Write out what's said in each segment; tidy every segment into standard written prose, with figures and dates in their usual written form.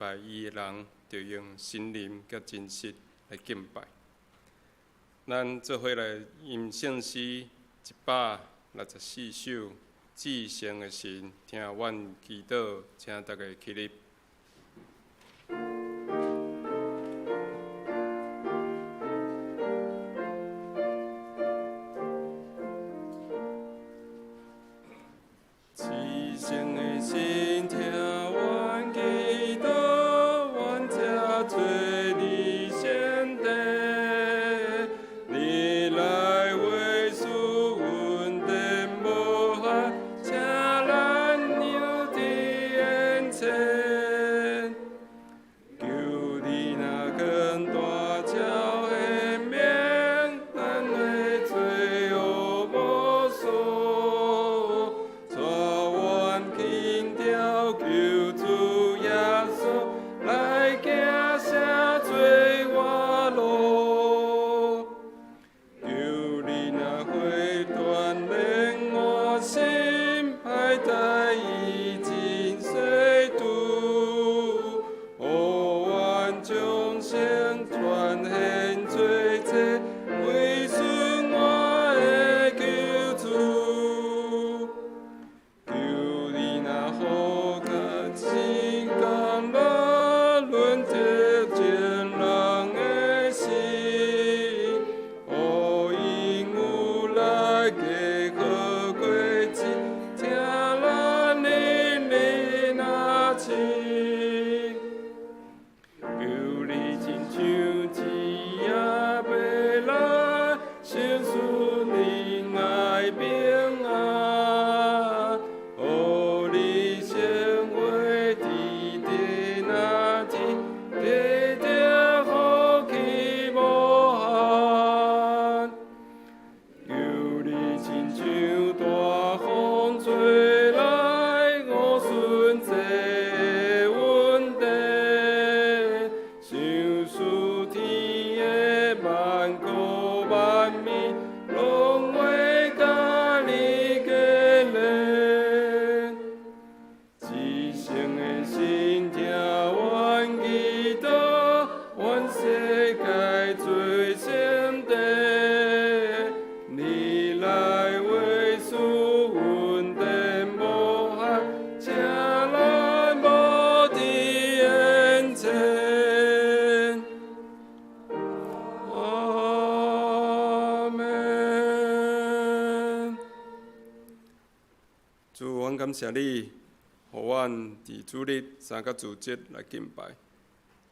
拜伊的人，就用心灵甲真实来敬拜。咱做伙来吟圣诗164首，至圣的神，听阮祈祷，请大家起立。至圣的神，听阮祈祷，阮这做你先帝，你来为使阮的无限，请咱牛的眼前，求你那更大桥的名，咱的罪恶无数。求主耶稣来行赦罪我路，求你那回转令我心歹待已尽水度，阮众生全献罪祭，为顺我的救主。求你那好心甘乐论着前人的心，因有来结合过节，请咱邻里若亲。求你亲像一夜白来，心顺你爱平安。你生活地地那天，地地福气无限。求你亲像大风吹来，我顺这稳定，像属天的万国万民，拢为甲你结连。至圣的神，听阮祈祷，阮世界最先帝，你来为使阮的无限，请咱无伫眼前。阿门。主，阮感谢你。互阮伫主日3甲主节来敬拜。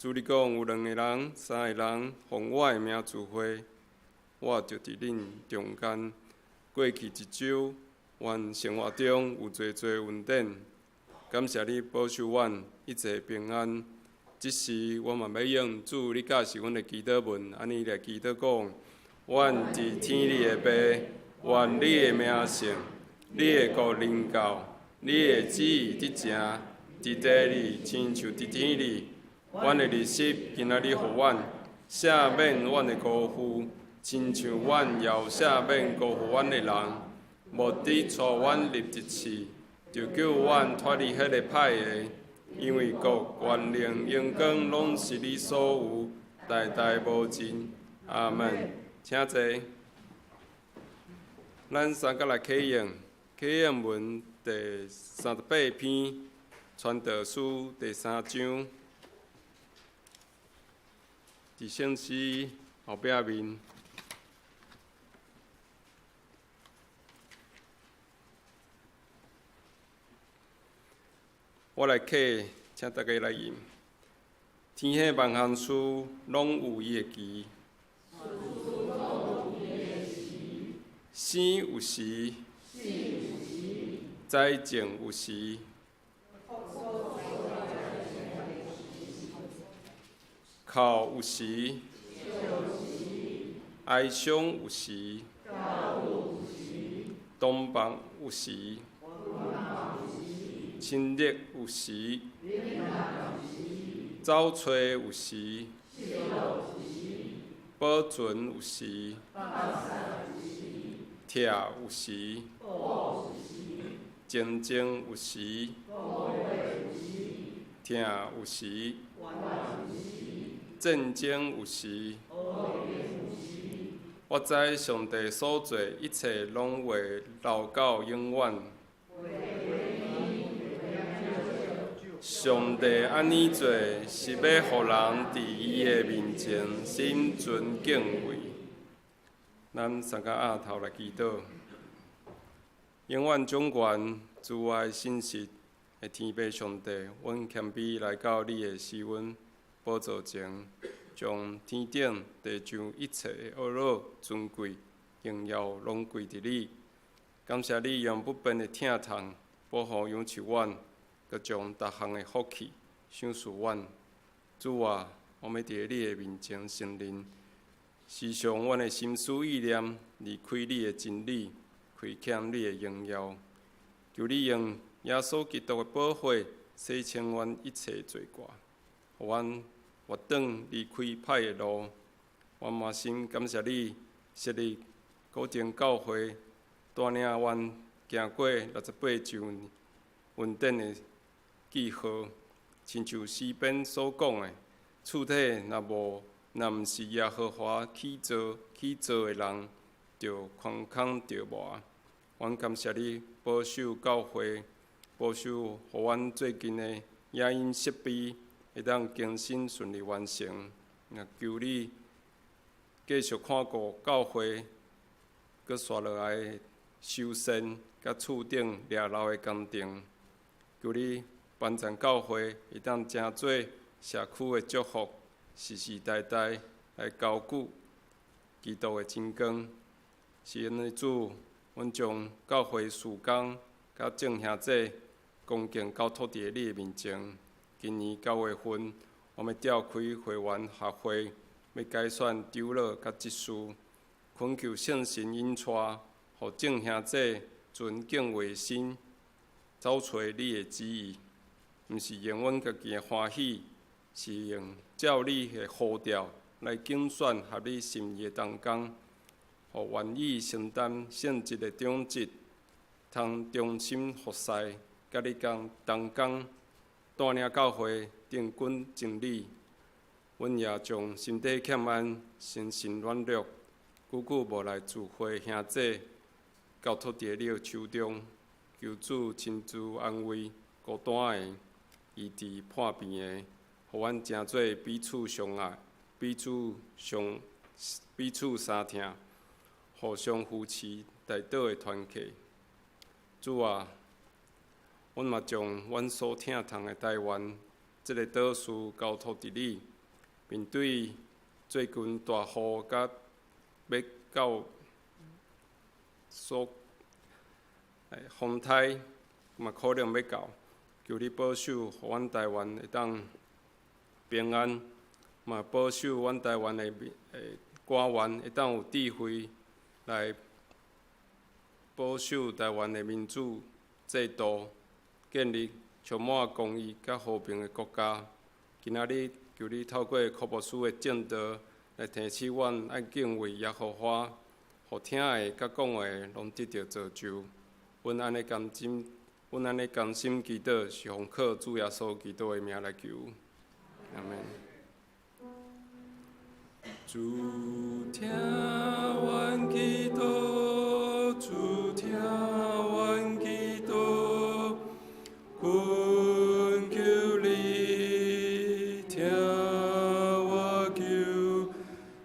主你讲有2个人、3个人，奉我的名聚会，我就伫恁中间。过去一周，阮生活中有侪稳定，感谢你保守阮一切平安。即时我嘛要用主你教示阮的祈祷文，安尼来祈祷讲：阮伫天里的爸，愿你的名圣，你的国临到。你的旨意伫正，伫地里亲像伫天里。阮的日食今仔日互阮，赦免阮的辜负，亲像阮也有赦免辜负阮的人。无伫带阮入一次，就救阮脱离迄个歹个。因为国、权力、荣光，拢是你所有，代代无尽。阿门。请坐。咱3甲来启用，启用文。第38篇，传道书第3章，伫圣诗后壁面。我来启，请大家来吟。天下万项事，拢有伊的期。生有时。灾情有时，哭有时，哀伤有时，动放有时，亲热有时，走找有时，保存有时，疼有时。静静有时，疼有时，战争有时。我知上帝所做一切拢会留到永远。上帝安尼做，是要互人伫伊的面前心存敬畏。咱三甲额头来祈祷，永远掌权、慈爱、信实的天父上帝，阮谦卑来到你的施恩宝座前，将天顶、地上一切的恶乐、尊贵、荣耀拢归伫你。感谢你用不变的疼痛保护养育阮。佮将逐项的福气赏赐阮。主啊，我们伫你的面前承认，时常阮的心思意念离开你的真理，亏欠你的荣耀。求你用耶稣基督的宝血洗清阮一切罪过，互阮活转离开歹的路。我满心感谢你，设立高等教会，带领阮行过68周稳定的记号，亲像诗篇所讲的，厝体若毋是耶和华起造的人，就空空着磨。阮感谢你保守教会，保守互阮最近的野音设备会当更新顺利完成。也求你继续看顾教会，佮刷落来的修缮，佮厝顶掠漏的工程。求你帮助教会会当成做社区的祝福，世世代代来高举基督的真光。是因为主，阮将教会事工甲众兄弟恭敬交托伫你的面前。今年9月份，我们召开会员学会，要改选长老甲执事，恳求圣神引带，互众兄弟存敬畏心，走找你的旨意。毋是用阮家己的欢喜，是用照你的呼召来竞选合你心意的同工，互愿意承担圣职的长职，通忠心服侍，甲你同工，带领教会定军真理。阮也将身体欠安、心神软弱、久久无来聚会兄弟，交托伫你的手中，求主亲自安慰孤单的。医治破病的，互阮诚做彼此相爱、彼此相听、互相扶持、带倒的团契。主啊，阮嘛将阮所疼痛的台湾这个岛事交托伫你。面对最近大雨甲要到风台嘛可能要到。求你保守，互阮台湾会当平安，嘛保守阮台湾的官员会当有智慧来保守台湾的民主制度，建立充满公义甲和平的国家。今仔日求你透过科布斯的正道来提醒阮爱敬畏耶和华，互听的甲讲的拢得到造就。阮安尼甘心祈祷，是奉靠主耶稣基督的名来求，阿门。主听阮祈祷，主听阮祈祷，恳求你听我求，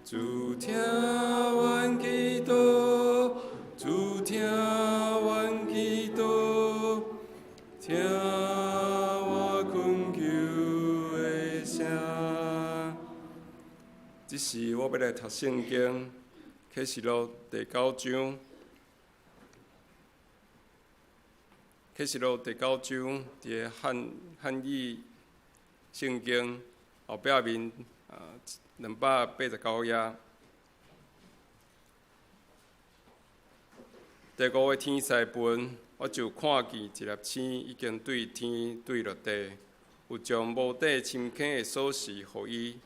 主听阮祈祷，主听阮祈祷。听我恳求的声。这时我要来读圣经，启示录第9章。启示录第9章伫汉语圣经后壁面289页。第5个天使分。我就看见一粒星已经对天对落地，有将无底深坑的锁匙予伊。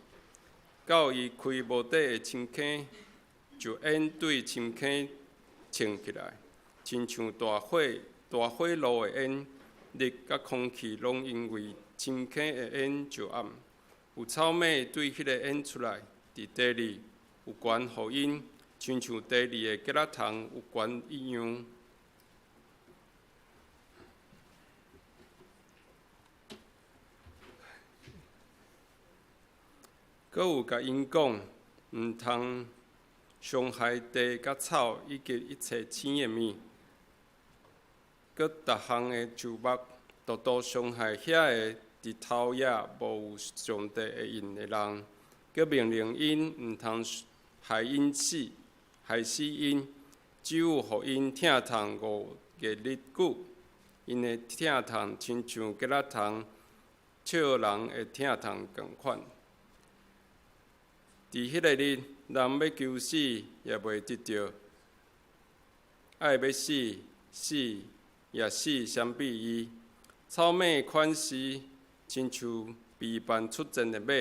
到伊开无底的深坑，就烟对深坑冲起来，亲像大火炉的烟，热甲空气拢因为深坑的烟就暗，有草莓对迄个烟出来，伫地里有关互因，亲像地里的芥仔虫有关一样。阁有甲因讲，毋通伤害地甲草以及一切生的物。阁逐项的树木，都伤害遐个伫头野无有上帝的印的人。阁命令因毋通害因死，害死因，只有互因疼痛5个日久。因的疼痛亲像芥仔虫笑人的疼痛共款。伫迄个日，人要求死也袂得着，爱要死，死也死相比伊。草莓款式亲像被办出征的马，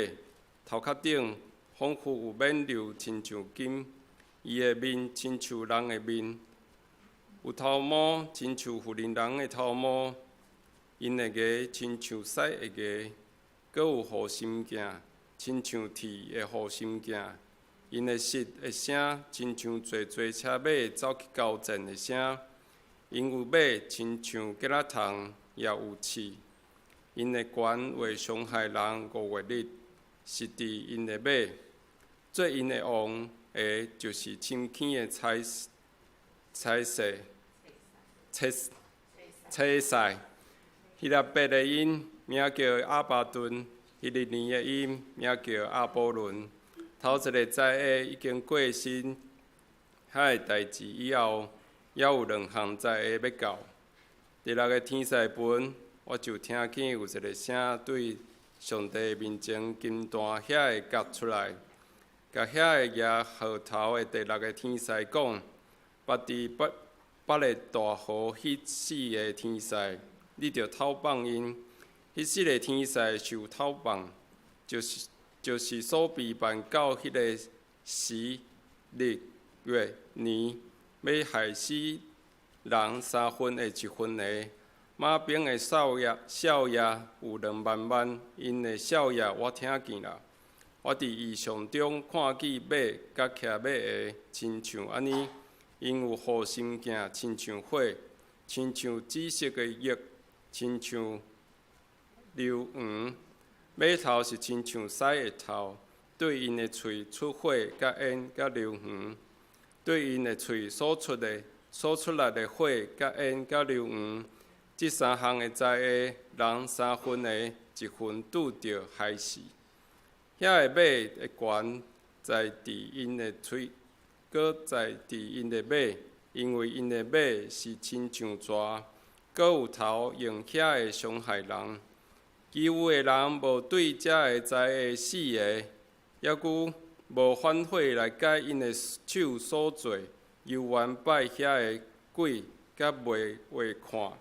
头壳顶仿佛有冕旒，亲像金。伊的面亲像人的面，有头毛亲像妇人的头毛。因的牙亲像狮的牙，阁有护心镜，亲像铁的护心镜。因的舌的声亲像侪车马走去交战的声。因有马亲像芥仔虫，也有刺。因的拳会伤害人5月日，是伫因的马。做因的王的，就是深坑的彩色。迄粒8的因名叫阿巴顿，迄日年的因名叫阿波伦。头一个在的已经过身，遐个代志以后，还有2项在的要到。第6个天使分，我就听见有一个声对上帝面前金单遐个夹出来，甲遐个举号头的第6个天使讲：捌伫捌个大河迄4个天使，你着偷放因。迄4个天使受偷放，就是所被办到迄个时、日、月、年，要害死人1/3的。马兵的哨野有2万万，因的哨野我听见啦。我伫异象中看见马甲骑马的，亲像安尼。因有护心镜，亲像火，亲像紫色的玉，亲像硫黄。马头是亲像狮的头，对因的喙出火、甲烟、甲硫黄。对因的喙所出来的火、甲烟、甲硫黄，这3项会知的人1/3的1分拄着害死。遐个马的拳在伫因的喙。搁在伫因的马，因为因的马是亲像蛇，搁有头用遐个伤害人。其余的人无对遮个在的4个，抑佮无反悔来改因的手所做，犹原拜遐个鬼，甲袂会看、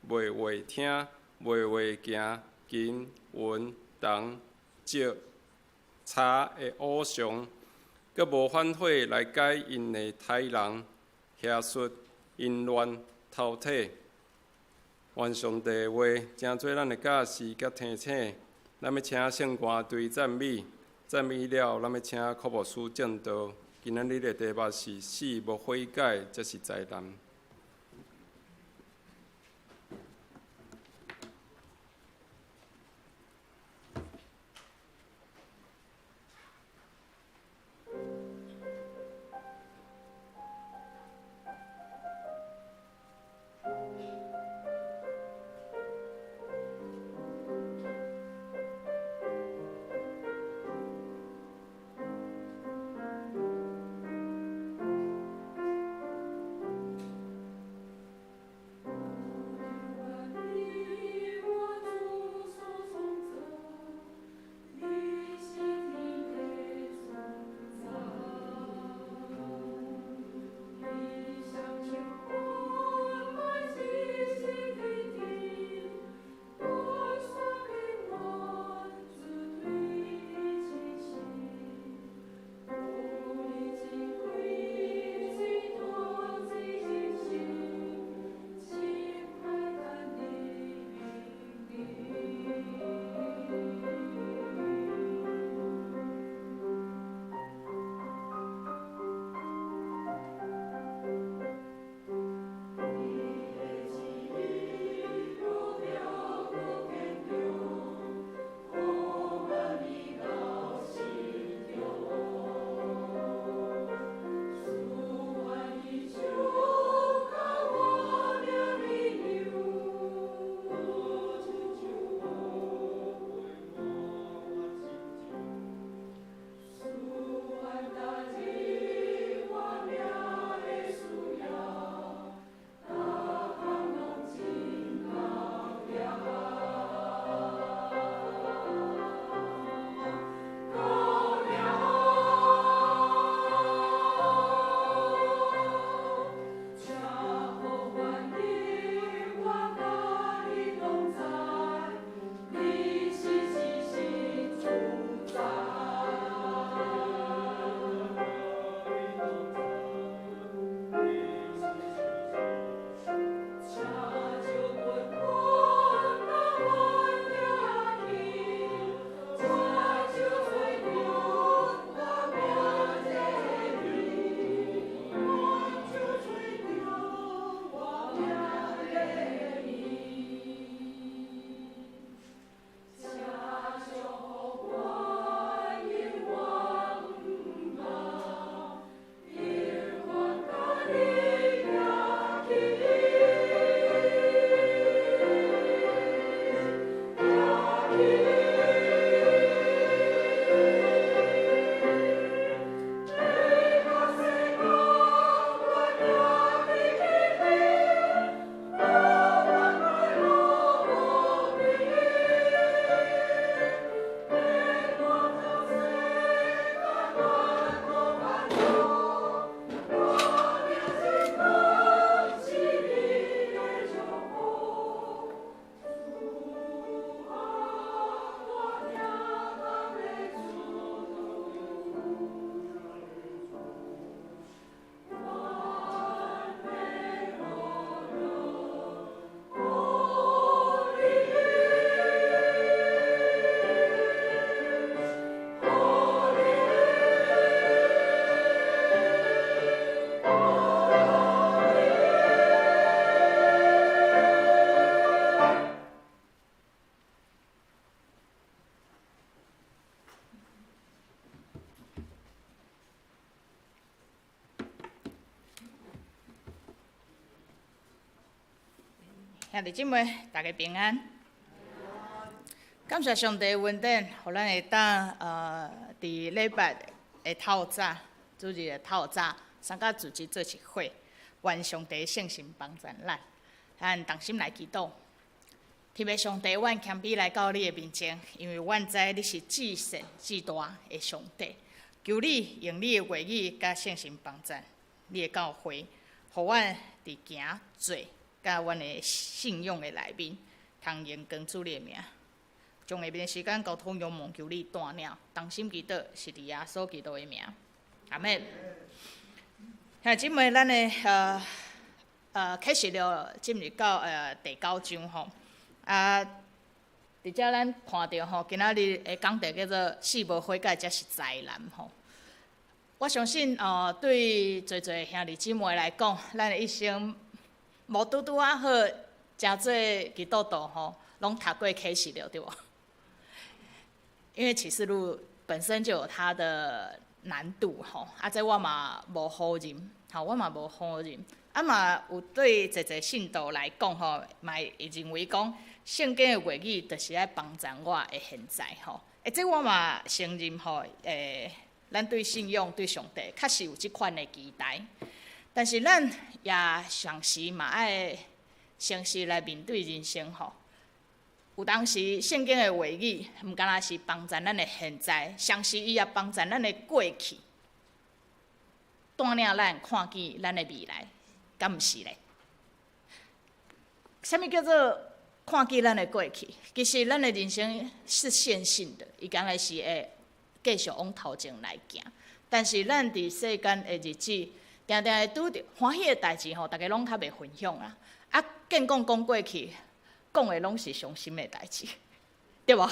袂会听、袂会行、金、银、铜、石、柴的偶像。阁无反悔来改因的杀人、邪术、淫乱、偷体。愿上帝的话真做咱的教示甲提醒。咱要请圣歌队赞美，赞美了，咱要请科牧师正道。今仔日的题目是死无悔改，则是灾难。兄弟姊妹，大家平安。感谢上帝的恩典，互咱会当伫礼拜的透早，主日的透早，三甲组织做一会，愿上帝圣心帮助咱，咱同心来祈祷。天父上帝，阮谦卑来到你的面前，因为阮知你是至善至大的上帝。求你用你的话语甲圣心帮助你的教会，互阮伫行做。甲阮的信用的内面，通用光主你的名，将下面的时间交通仰望求你带领，同心祈祷是伫耶稣基督的名，阿门。兄弟姊妹，咱的启示录进入到第9章吼，伫遮咱看到吼，今仔日的讲题叫做死无悔改才是灾难吼。我相信对侪兄弟姊妹来讲，咱的一生。无拄拄啊好，诚侪基督徒吼，拢读过启示录对无？因为启示录本身就有它的难度吼，这我嘛无好认，我嘛无好认，嘛有对侪信徒来讲吼，嘛会认为讲圣经的话语就是来帮助我的现在吼，这我嘛承认吼，咱对信仰对上帝确实有即款的期待。但是咱也常时嘛爱诚实来面对人生吼。有当时圣经的话语，毋敢若是帮助咱的现在，常时伊也帮助咱的过去，带领咱看见咱的未来，敢毋是咧？啥物叫做看见咱的过去？其实咱的人生是线性的，伊敢若是会继续往头前来行。但是咱伫世间的日子，定定会拄着欢喜的代志吼，大家拢较袂分享啦。见讲过去，讲的拢是伤心的代志，对无？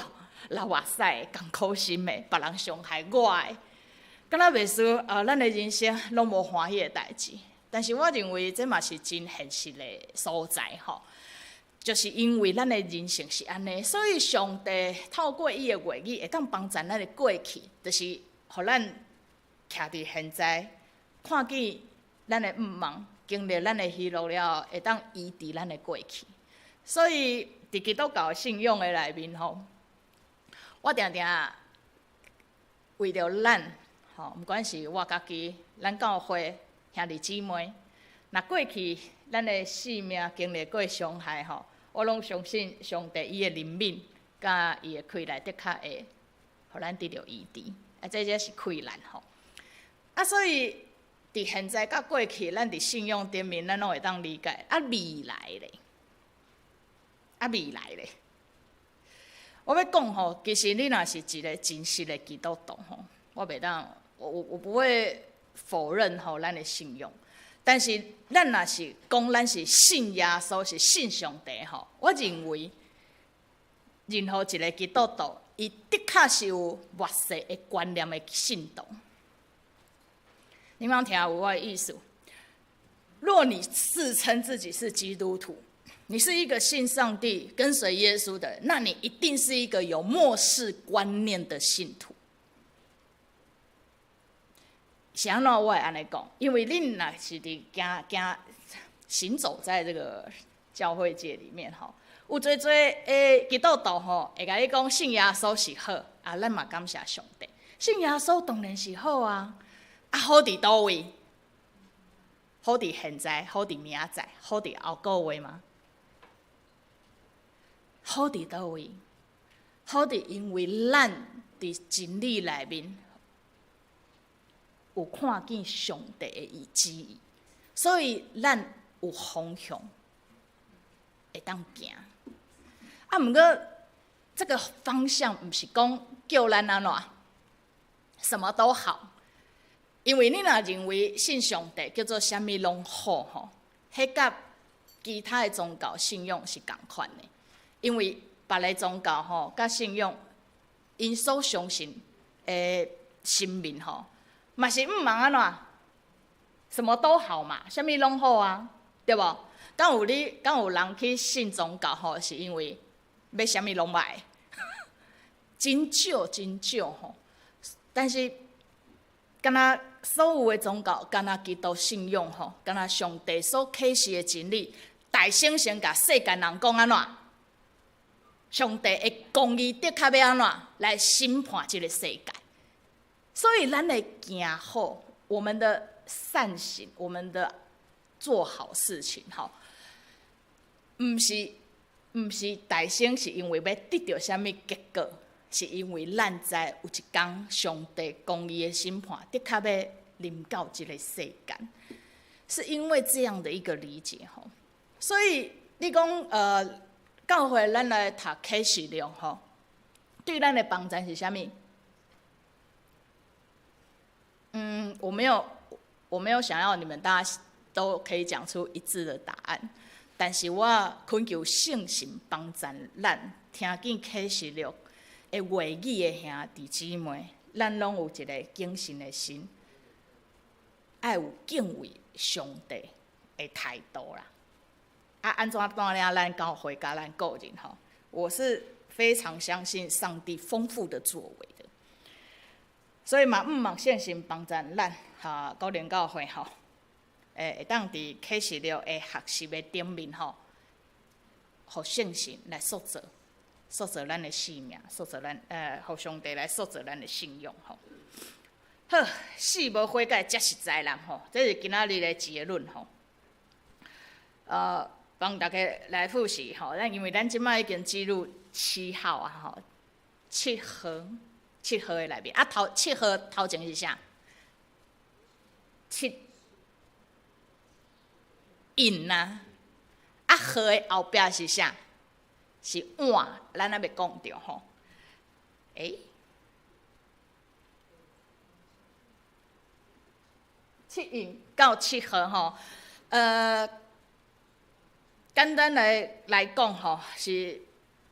流眼屎、艰苦心的，别人伤害我的，敢若袂输咱的人生拢无欢喜的代志。但是我认为这嘛是真现实的所在吼，就是因为咱的人生是安尼，所以上帝透过伊的话语，会当帮助咱的过去，就是互咱徛伫现在。看见咱的毋茫，经历咱的喜乐了后，会当医治咱的过去。所以伫基督教信仰的内面吼，我定定为着咱吼，毋管是我家己、咱教会兄弟姊妹，若过去咱的性命经历过伤害吼，我拢相信上帝伊的怜悯，甲伊的开来的确会，互咱得到医治。这才是开难吼。所以。伫现在甲过去，咱伫信仰顶面，咱拢会当理解。未来咧，未来咧，我要讲吼，其实你若是一个真实的基督徒吼，我袂当，我不会否认吼咱的信仰。但是咱若是讲咱是信耶稣，是信上帝吼，我认为任何一个基督徒，伊的确是有末世的观念的信徒。你们听有我的意思？若你自称自己是基督徒，你是一个信上帝、跟随耶稣的人，那你一定是一个有末世观念的信徒。是安怎我会安尼讲？因为恁若是伫行走在这个教会界里面吼，有侪的基督徒吼，会甲你讲信耶稣是好咱嘛感谢上帝，信耶稣当然是好啊。好伫倒位？好伫现在？好伫明仔载？好伫后个月吗？好伫倒位？好伫因为咱伫真理内面有看见上帝的旨意，所以咱有方向会当行。毋过这个方向毋是讲叫咱安怎什么都好。因为你若认为信上帝叫做啥物拢好吼，迄甲其他的宗教信仰是同款的。因为别个宗教吼，甲信仰，因所相信的神明吼，嘛是毋茫安怎，什么都好嘛，啥物拢好啊，对无？敢有人去信宗教吼，是因为要啥物拢歹，真少吼。但是，敢若所有的宗教，敢若基督信仰吼，敢若上帝所启示的真理，大猩猩甲世间人讲安怎？上帝的公义的确要安怎来审判这个世界？所以咱会行好，我们的善行，我们的做好事情，吼，毋是大猩，是因为要得到什么结果？是因为咱知有一天上帝公义的审判的确要临到这个世间，是因为这样的一个理解，吼。所以你讲教会咱来读启示录，吼，对咱的帮助是啥物？我没有想要你们大家都可以讲出一致的答案，但是我恳求圣神帮助咱听见启示录的话语的兄弟姊妹，咱拢有一个敬信的心，爱有敬畏上帝的态度啦。安怎锻炼咱教会甲咱个人吼？我是非常相信上帝丰富的作为的，所以嘛，毋望圣神帮助咱高灵教会吼，会当伫启示录的学习的顶面吼，互圣神来塑造咱的生命，互上帝来塑造咱的信用吼。好，死无悔改才是豺人吼，这是今仔日的结论吼。帮大家来复习吼，因为咱即摆已经进入7号啊吼，7号的内面啊7号头前是啥？7印啊，号的后壁是啥？是碗，咱还未讲着吼。7印到7号吼，简单来讲吼，是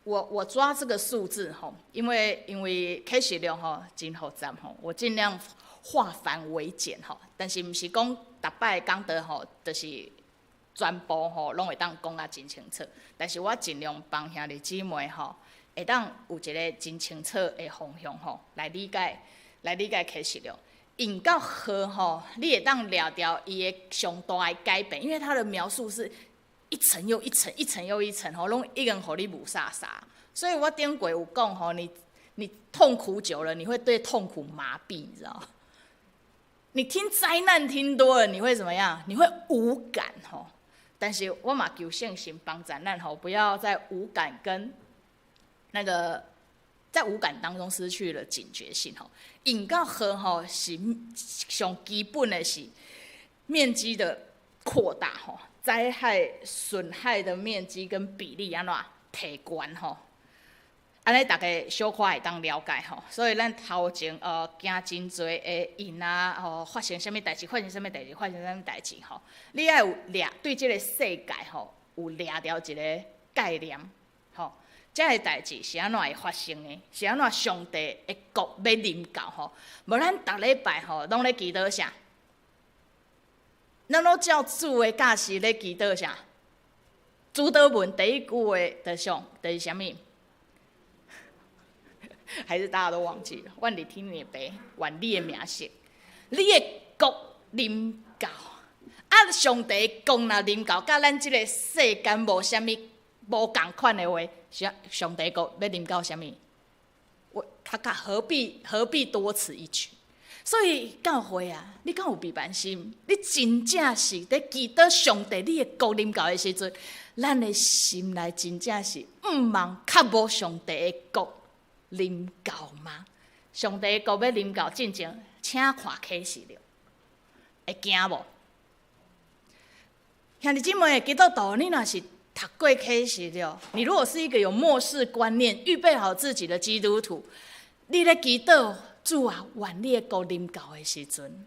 我抓这个数字吼，因为启示录吼真复杂吼，我尽量化繁为简吼，但是毋是讲逐摆讲的吼，就是全部吼拢会当讲啊真清楚，但是我尽量帮兄弟姊妹吼，会当有一个真清楚的方向吼，来理解启示录。引到号吼，你会当了掉伊的上大的改变，因为它的描述是一层又一层，一层又一层吼，拢已经互你无煞煞。所以我顶过有讲吼，你痛苦久了，你会对痛苦麻痹，你知道吗？你听灾难听多了，你会怎么样？你会无感吼。但是我嘛求圣神帮助咱吼，不要在无感跟在无感当中失去了警觉性吼。引到号吼是上基本的是面积的扩大吼。灾害损害的面积跟比例安怎提悬吼？安尼大家小可会当了解吼。所以咱头前惊真多的因啊，发生什么代志，发生什么代志吼？你要有对这个世界吼有抓到一个概念吼。这个代志是安怎会发生的？是安怎上帝的国要临到吼？无咱逐礼拜吼拢咧祈祷啥？咱拢照主的教示咧祈祷啥？主祷文第一句话就是啥物？还是大家都忘记了？愿你听你的白，愿你的名声，你的国临到。啊，上帝的国若临到，甲咱即个世间无啥物无共款的话，上帝国要临到啥物？何必多此一举？所以教会啊，你敢有悲悯心？你真正是在祈祷上帝你的国临到的时阵，咱的心内真正是毋望较无上帝的国临到吗？上帝的国要临到进前，请看启示录，会惊无？兄弟姊妹，基督徒，你若是读过启示录，你如果是一个有末世观念、预备好自己的基督徒，你咧祈祷。主啊，愿你的国临到的时阵，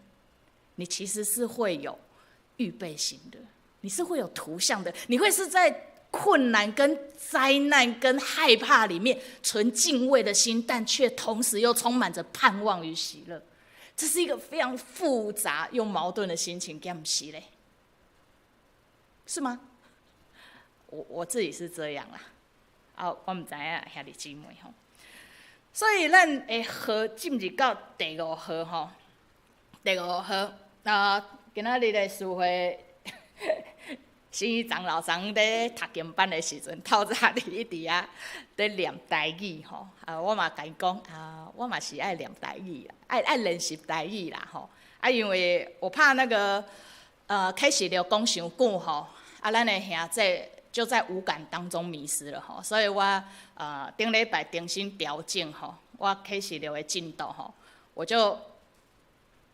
你其实是会有预备心的，你是会有图像的，你会是在困难、跟灾难、跟害怕里面存敬畏的心，但却同时又充满着盼望与喜乐。这是一个非常复杂又矛盾的心情，敢不是嘞？是吗？我自己是这样啦，我唔知影兄弟姊妹吼。所以咱的号进入到第5号吼，第5号今仔日的诗会新义长老长咧读经班的时阵，透早伫一直啊咧念台语吼，我嘛甲伊讲我嘛是爱念台语啦，爱练习台语啦吼。因为我怕那个开始了讲伤久吼，咱的兄弟就在五感当中迷失了吼，所以我顶礼拜重新调整吼，我开始了的进度吼，我就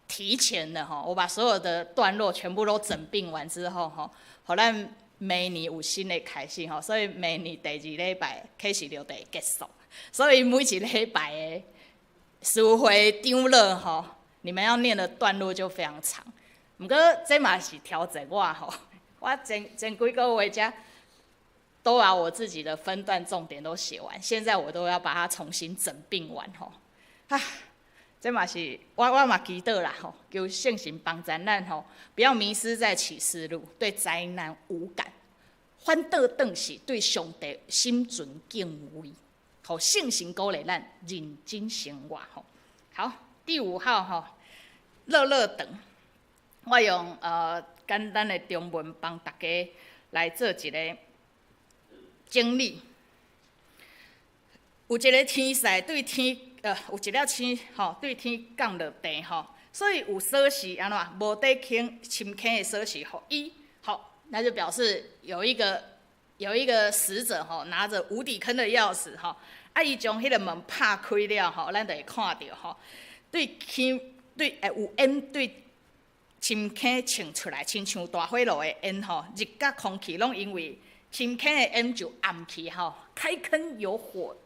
提前了吼，我把所有的段落全部都整并完之后吼，互咱明年有新的开始吼，所以明年第二礼拜开始了就会结束，所以每一礼拜的诗会张乐吼。你们要念的段落就非常长，不过这嘛是调整我吼，我前几个月才都把我自己的分段重点都写完，现在我都要把它重新整并完吼。这嘛是我嘛祈祷啦吼，求圣神帮助咱吼，不要迷失在启示录，对灾难无感，反倒转是对上帝心存敬畏，互圣神鼓励咱认真生活吼。好。第5号吼，乐乐等，我用简单的中文帮大家来做一个整理。有一个天使对天有一粒星吼对天降落地吼，所以有锁匙安怎无得轻深坑的锁匙吼伊好，那就表示有一个使者吼拿着无底坑的钥匙吼，伊将迄个门拍开了吼，咱就会看到吼。对有烟对深坑冲出来，亲像大火炉的烟吼，日甲空气拢因为深坑的烟就暗去吼，开坑有火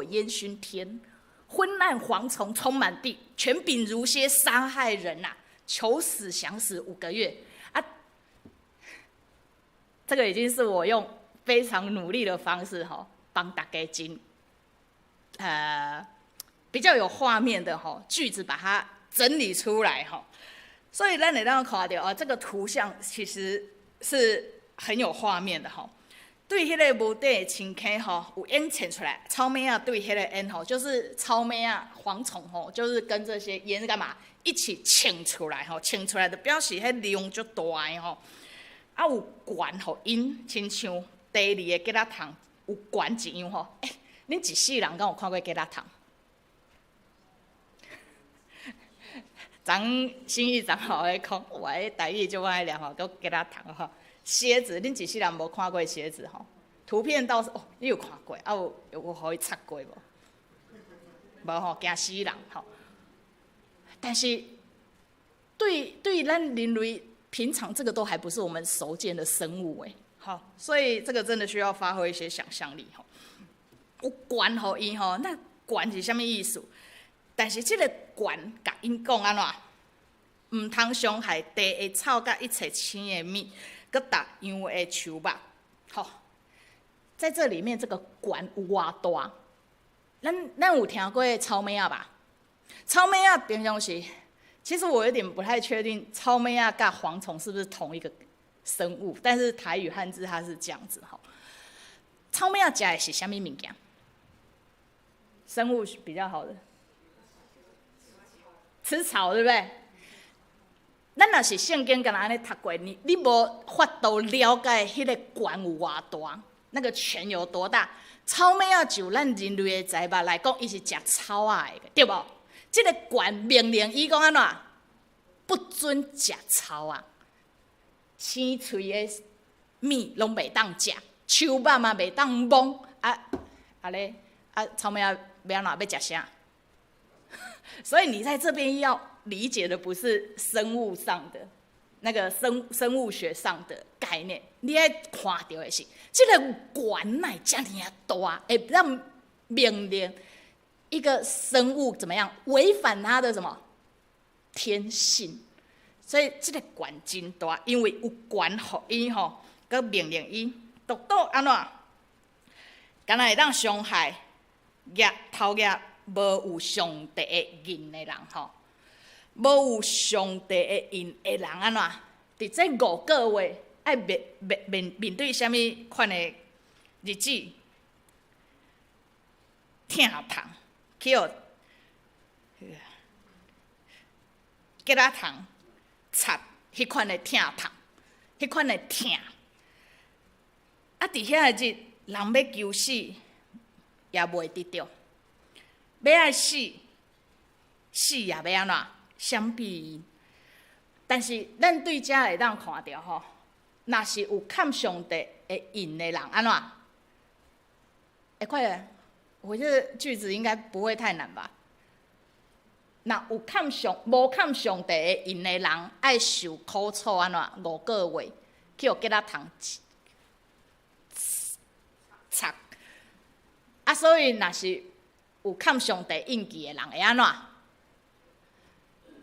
焰熏天，昏暗蝗虫充满地，权柄如蝎杀害人呐，求死想死5个月啊！这个已经是我用非常努力的方式吼，帮大家比较有画面的句子，把它整理出来所以咱会当看到这个图像其实是很有画面的对迄个无底的深坑有烟溅出来，草莓啊对迄个烟就是草莓啊蝗虫就是跟这些烟干嘛一起溅出来溅出来就表示迄量就大的有悬因亲像第2个鸡仔桶有悬一样恁一世人敢有看过鸡仔桶？新义长老在讲，我的台语就爱念都鸡仔桶蝎子，恁一世人无看过蝎子图片倒是你有看过有互伊插过无？无惊死人但是对咱人类平常这个都还不是我们熟见的生物所以这个真的需要发挥一些想象力有悬互伊那悬是啥物意思？但是这个悬甲因讲安怎？唔通伤害地的草甲一切青的米，佮逐样的树木。在这里面这个悬有偌大？咱有听过草莓啊吧？草莓啊平常是，其实我有点不太确定草莓啊甲蝗虫是不是同一个生物，但是台语汉字它是这样子草莓啊食的是啥物物件？生物比较好的。吃草对不对？咱若是圣经，敢若安尼读过，你无法度了解迄个悬有偌大，那个泉有多大？草莓啊，就咱人类的财物来讲，伊是食草仔的，对无？这个悬命令伊讲安怎？不准食草啊！青翠的米拢袂当食，树木嘛袂当摸草莓啊要安怎要食啥？所以你在这边要理解的不是生物上的那个生物学上的概念，你要看到的是这个悬乃这么大，会让命令一个生物怎么样违反它的什么天性，所以这个悬真大，因为有悬互伊佮命令伊，独到安怎，敢若会当伤害头额。无有上帝的印的人无有上帝的印的人安怎？伫这5个月爱面对什么款的日子？疼痛，去鸡仔虫插迄款的疼痛，迄款的疼。啊，伫遐个日，人要求死也袂得着，要爱死，死也要安怎相比因？但是咱对遮会当看到吼，若是有看上帝的印的人，安怎？快点，我这个句子应该不会太难吧？那无看上帝的印的人，爱受苦楚安怎？5个月去互吉仔虫插。啊，所以若是有看上帝印记的人会安怎？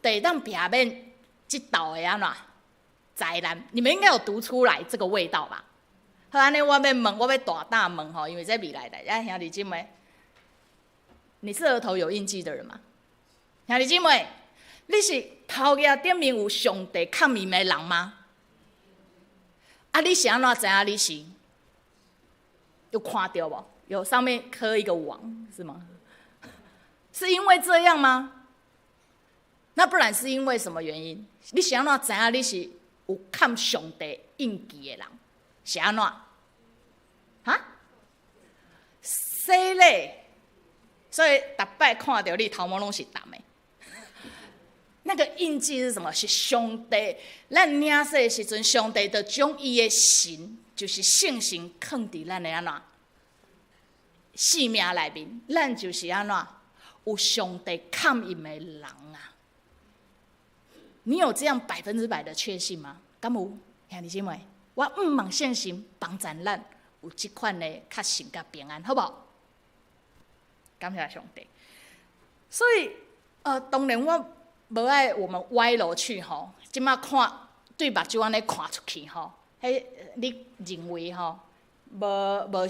得当避免这道的安怎灾难？你们应该有读出来这个味道吧？好，安尼我要大胆问吼，因为这未来的，兄弟姐妹，你是额头有印记的人吗？兄弟姐妹，你是头额顶面有上帝看印的人吗？啊，你是安怎知影你是？有看到无？有上面刻一个王是吗？是因为这样吗？那不然是因为什么原因？你是安怎知影你是有看上帝印记的人？是安怎？哈？洗礼，所以逐摆看到你头毛拢是淡的。那个印记是什么？是上帝，咱领洗的时阵，上帝就将伊的神，就是圣神，放伫咱的安怎生命内面，咱就是安怎有上帝看印的人啊！你有这样100%的确信吗？敢有？兄弟姐妹，我毋望圣神帮助咱有这款的确信甲平安，好不好？感谢上帝。所以，当然我无爱我们歪楼去吼，即马看对目睭安尼看出去吼，迄你认为吼？无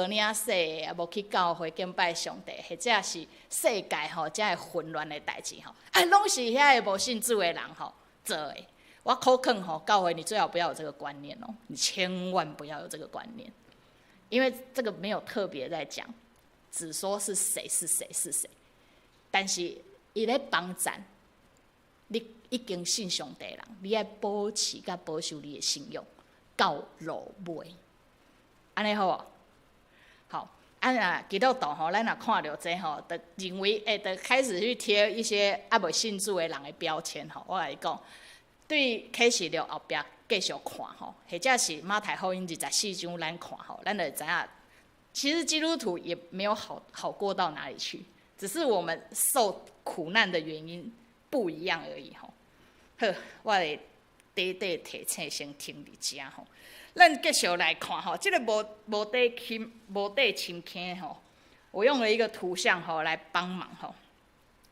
领洗的，也无去教会敬拜上帝，或者是世界吼，遮个混乱的代志吼，拢是遐个无信主的人吼做的。我口劝吼，教会你最好不要有这个观念哦，你千万不要有这个观念，因为这个没有特别在讲，只说是谁是谁是谁，但是伊咧帮助你已经信上帝的人，你要保持甲保守你的信用到落尾。安尼好无？好，基督徒吼，咱若看到这吼，就认为就开始去贴一些未信主的人的标签吼。我甲你讲，对启示录后壁继续看吼，或者是马太福音24章咱看吼，咱就知影，其实基督徒也没有好过到哪里去，只是我们受苦难的原因不一样而已吼。好，我来短短提醒先听伫遮吼。咱继续来看吼，这个无底深坑吼，我用了一个图像吼来帮忙吼。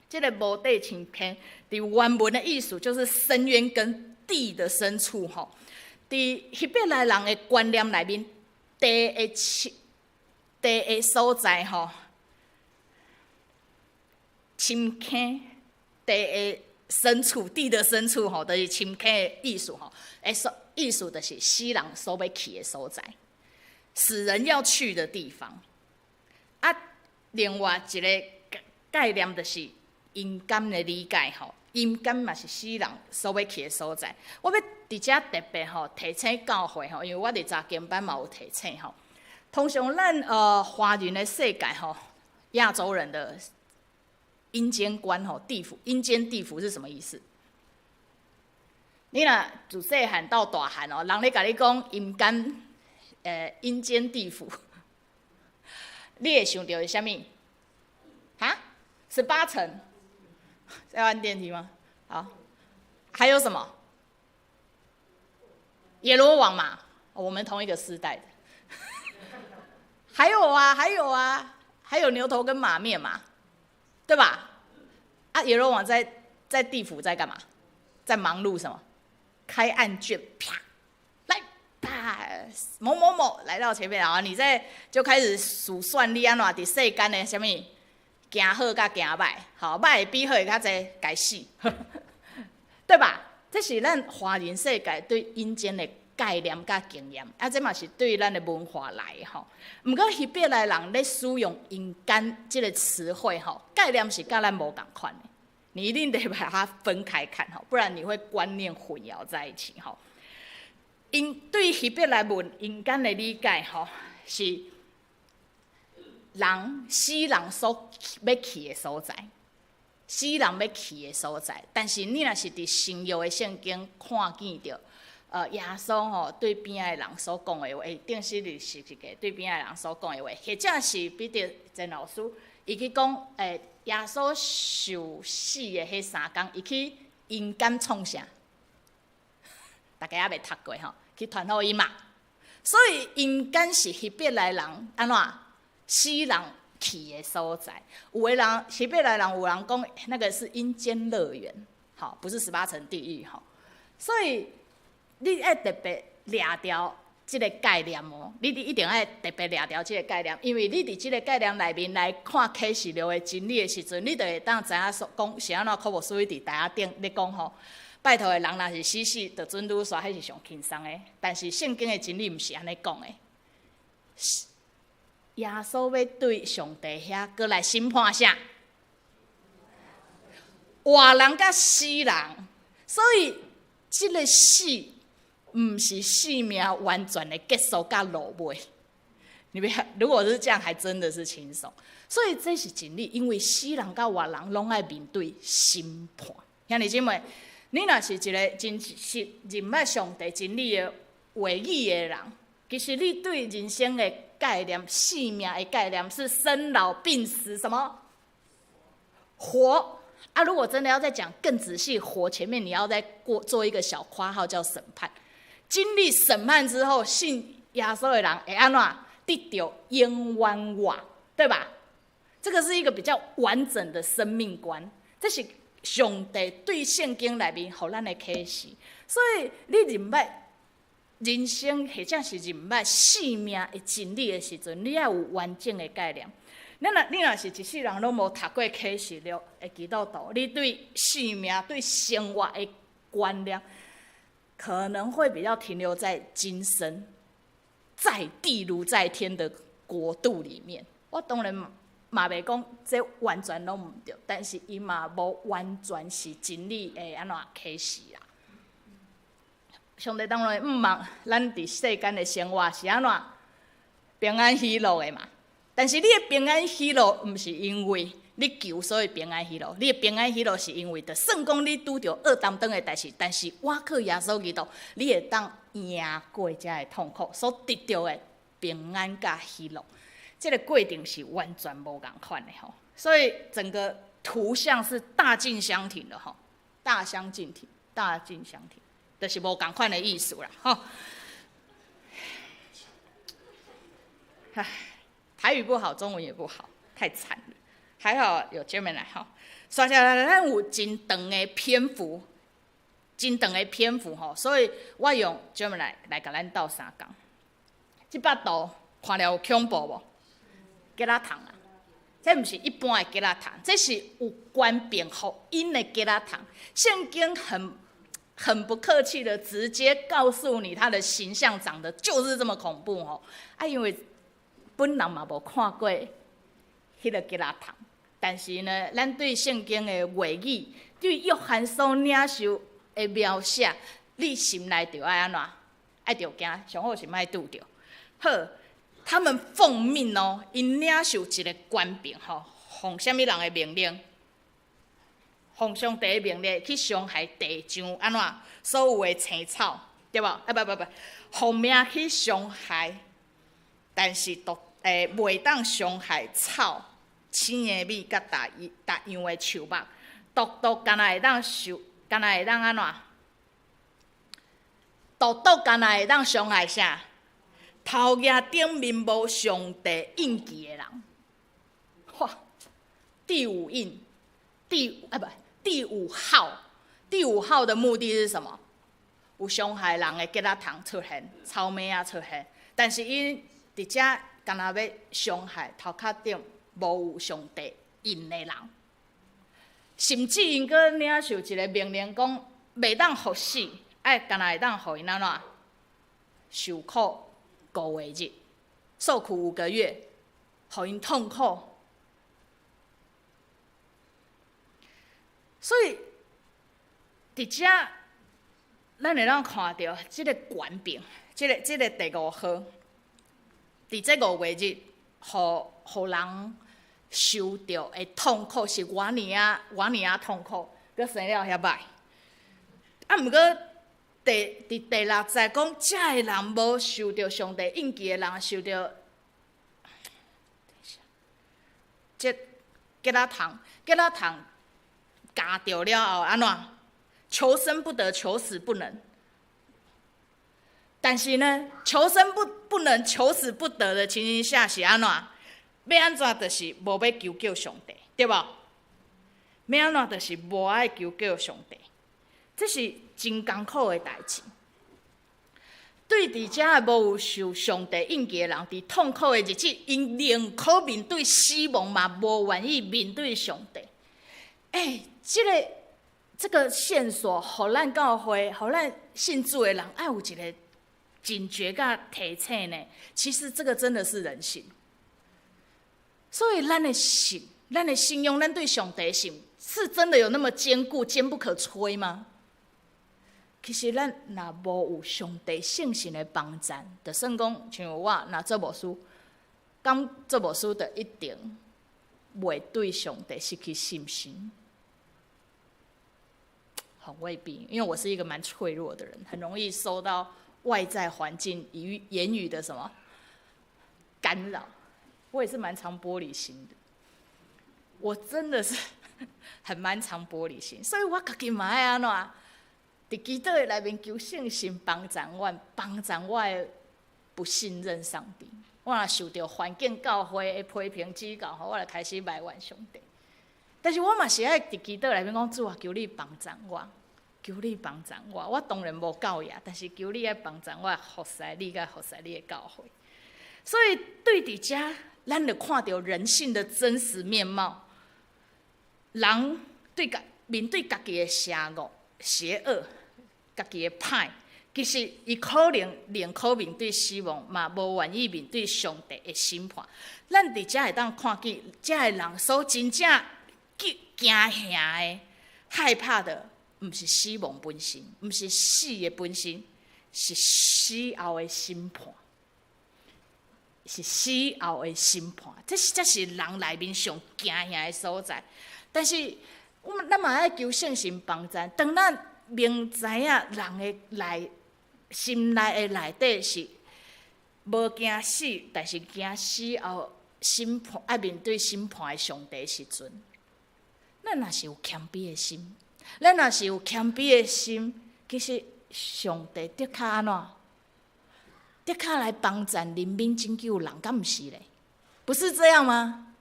这个无底深坑，伫原文的意思就是深渊跟地的深处吼。伫希伯来人的观念内面，地的所在吼，深坑，地的深处，地的深处吼，就是深坑的意思吼。意思就是死人所要去的所在，死人要去的地方。啊，另外一个概念就是阴间的理解吼，阴间嘛是死人所要去的所在。我要伫遮特别吼提醒教会吼，因为我伫查经班嘛有提醒吼。通常咱华人的世界吼，亚洲人的阴间观吼，地府阴间地府是什么意思？你若自细汉到大汉哦，人咧甲你讲阴间，阴间地府，你会想到是啥物？哈？18层，要按电梯吗？好，还有什么？阎罗王嘛，我们同一个时代的。还有啊，还有牛头跟马面嘛，对吧？啊，阎罗王在地府在干嘛？在忙碌什么？开案卷，啪，来，啪，某某某来到前面，然后你就开始数算你安怎伫世间的什么行好甲行歹，好歹比好较济该死，对吧？这是咱华人世界对阴间的概念甲经验，这嘛是对咱的文化来的吼。不过希伯来人咧使用阴间这个词汇吼，概念是甲咱无同款的。你一定得把它分开看，不然你会观念混淆在一起。对希伯来文阴间的理解吼，是死人所要去的所在，死人要去的所在。但是你若是伫新约的圣经看见着，耶稣吼对边仔的人所讲的话，顶时日是一个对边仔的人所讲的话，或者是彼得真老师，伊去讲，耶稣受死的迄3天，伊去阴间创啥？大家也未读过吼，去传福音嘛。所以阴间是希伯来人安怎死人去的所在。有的人希伯来人有人讲那个是阴间乐园，好，不是18层地狱吼。所以你要特别抓掉这个概念哦，你一定要特别抓掉这个概念，因为你伫这个概念内面来看启示录的真理的时阵，你就会当知影讲是安怎。科目书伫台下顶咧讲吼，拜托的人若是死，就准女婿，迄是上轻松的。但是圣经的真理毋是安尼讲的。耶稣要对上帝遐过来审判啥？活人甲死人，所以这个死毋是生命完全的结束甲落尾。你别，如果是这样，还真的是轻松。所以这是真理，因为死人甲活人拢爱面对审判。兄弟姊妹，你若是一个真实认捌上帝真理的话语的人，其实你对人生的概念、性命的概念是生老病死什么活啊？如果真的要再讲更仔细，活前面你要再做一个小括号，叫审判。经历审判之后，信耶稣的人会安怎得到冤枉活，对吧？这个是一个比较完整的生命观，这是上帝对圣经内面予咱的启示。所以你认捌人生或者是认捌生命的真理的时阵，你要有完整的概念。你若是一世人拢无读过启示录的基督徒，你对生命、对生活的观念，可能会比较停留在今生在地如在天的国度里面。我当然嘛袂讲这完全拢毋对，但是伊嘛无完全是真理的安怎启示啦。上帝当然毋望咱伫世间的生活是安怎平安喜乐的嘛。但是你的平安喜乐，毋是因为你求所以平安喜乐，你的平安喜乐是因为，就算讲你拄着恶当当的代志，但是我靠耶稣基督，你会当赢过这个痛苦，所得到的平安甲喜乐，这个过程是完全无共款的吼。所以整个图像是大镜相挺的吼，大相径庭，大镜相挺，就是无共款的意思啦吼。唉。台语不好，中文也不好，太惨了。还好有 Gemini 哈，刷下来咱有真长的篇幅，吼，所以我用 Gemini 来甲咱斗3工。这幅图看了有恐怖无？吉拉糖啊，这不是一般的吉拉糖，这是有官兵福音的吉拉糖。圣经很不客气的直接告诉你，他的形象长得就是这么恐怖哦。因为本人嘛无看过迄个吉拉糖，但是呢，咱对圣经的话语，对约翰所领受的描写，你心内就爱安怎？爱着惊，上好是莫拄着。好，他们奉命哦，因领受一个官兵吼，奉什么人的命令？奉上帝的命令去伤害地上安怎？所有的青草，对无？不，奉命去伤害，但是袂当伤害草、青的米甲大样的树木，独敢若会当敢若会当安怎？独敢若会当伤害啥？头额顶面无上帝印记的人。哇！第5印，第5号的目的是什么？有伤害人的吉拉糖出现，草莓啊出现，但是因伫遮。敢若要伤害头壳顶无有上帝印的人，甚至因阁领受一个命令，讲袂当互死，敢若会当互因安怎受苦5个日，受苦5个月，互因痛苦。所以伫遮咱会当看到即个权柄，即个第5号，伫这5月日，互人受到的痛苦是偌尔痛苦，佮生了遐歹。啊，毋过伫第6节讲，遮个人无受到上帝应许的人，受到即吉拉糖夹着了后安怎？求生不得，求死不能。但是呢，求生不能，求死不得的情形下是安怎？要安怎？就是无要求救上帝，对无？要安怎？就是无爱求救上帝，这是真艰苦的代志。对伫遮无有受上帝应许的人，伫痛苦的日子，因宁可面对死亡嘛，无愿意面对上帝。这个线索，互咱教会，互咱信主的人，爱有一个警觉甲提醒呢。其实这个真的是人性。所以咱的信，咱的信用，咱对上帝的信，是真的有那么坚固、坚不可摧吗？其实咱若无有上帝圣神的帮赞，就算讲像我若做牧师，敢做牧师就一定袂对上帝失去信心。很未必，因为我是一个蛮脆弱的人，很容易受到外在环境言语的什么干扰。我也是蛮常玻璃心的，我真的是蛮常玻璃心，所以我家己嘛爱安怎？伫基督的内面求圣神帮助我的不信任上帝。我若受到环境教会的批评指教，我就开始埋怨上帝。但是我嘛是爱伫基督内面讲，主啊，求你帮助我，求你帮助我。我当然无够呀，但是求你爱帮助我，服侍你甲服侍你的教会。所以对伫遮，咱就看到人性的真实面貌。人面对家己的邪恶，家己的歹，其实伊可能宁可面对死亡，嘛无愿意面对上帝的审判。咱伫遮会当看见，遮的人所真正惊吓的、害怕的，毋是死亡本身，毋是死的本身，是死后的审判。是死后的审判，这是人内面上惊吓的所在。但是，咱嘛爱求圣神帮助。当咱明知影人的心内的内底是无惊死，但是惊死后审判，爱面对审判的上帝的时阵，咱若是有谦卑的心，咱若是有谦卑的心，其实上帝的确安怎？的确来帮助人民拯救人，敢毋是咧？不是这样吗？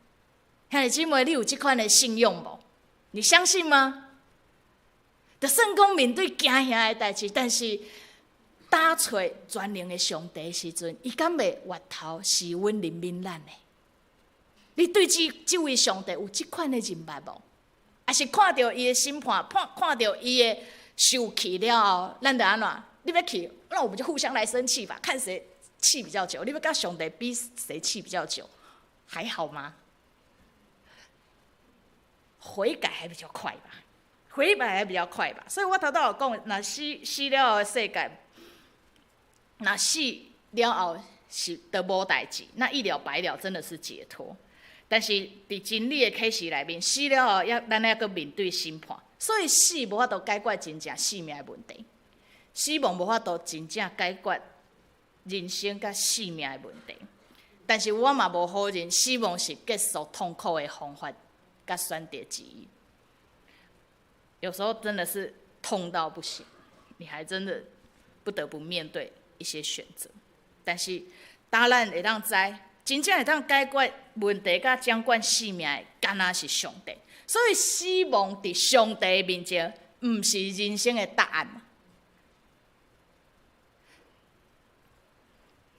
兄弟姊妹，你有这款的信用无？你相信吗？就算讲面对惊吓的代志，但是打找全能的上帝的时阵，伊敢袂回头是阮人民咱的？你对这位上帝有这款的认捌无？还是看到伊的审判，看到伊的受气了后，咱就安怎？你要气，那我们就互相来生气吧，看谁气比较久。你要跟上帝比谁气比较久，还好吗？悔改还比较快吧，所以我头有讲，若死了后的世界，若死了后是都无代志，那一了百了真的是解脱。但是伫真理的启示内面，死了后咱要搁面对审判，所以死无法度解决真正性命的问题。死亡无法度真正解决人生甲性命的问题，但是我嘛无否认，死亡是结束痛苦的方法甲选择之一。有时候真的是痛到不行，你还真的不得不面对一些选择。但是当咱会当知，真正会当解决问题甲掌管性命的，敢若是上帝。所以死亡伫上帝面前，毋是人生的答案。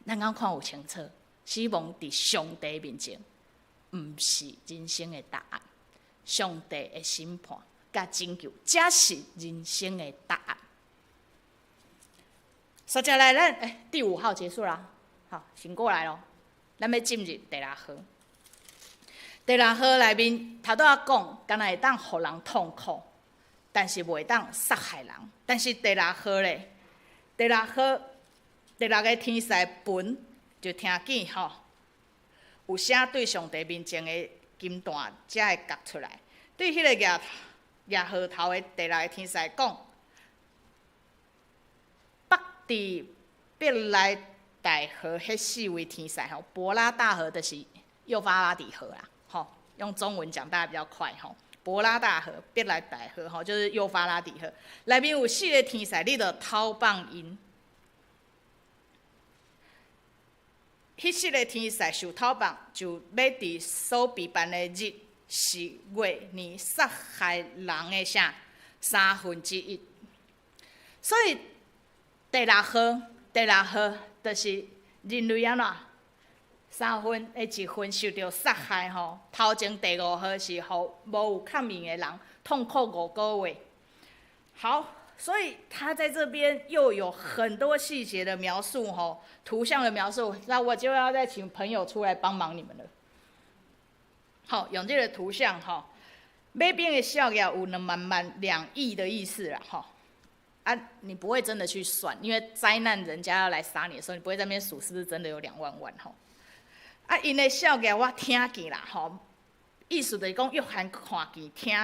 咱敢看有清楚，死亡伫上帝面前，毋是人生的答案。上帝的审判甲拯救，才是人生的答案。接下来咱第5号结束啦，好，醒过来咯。咱要进入第6号。第6号内面头拄仔讲，敢若会当互人痛苦，但是袂当杀害人。但是第6号咧，第6个天使分就听见吼，有声对上帝面前的金弹才会夹出来，对迄个举号头的第6个天使讲，北伫必来大河迄4位天使吼，伯拉大河就是幼发拉底河啦，吼，用中文讲大家比较快吼。伯拉大河、必来大河吼，就是幼发拉底河，内面有4个天使，你着偷放因。迄4个天使受偷放，就要伫所比办的日是月年杀害人的啥1/3。所以第6号就是人类安怎1/3受到杀害吼。头前第5号是互无有抗命的人痛苦5个月。好，所以他在这边又有很多细节的描述吼，图像的描述。那我就要再请朋友出来帮忙你们了。好，用这个图像吼，马兵的效额有2亿的意思啦吼。你不会真的去算，因为灾难人家要来杀你的时候，你不会在那边数是不是真的有2万万吼。因的效额我听见啦吼，意思就是讲约翰看见、听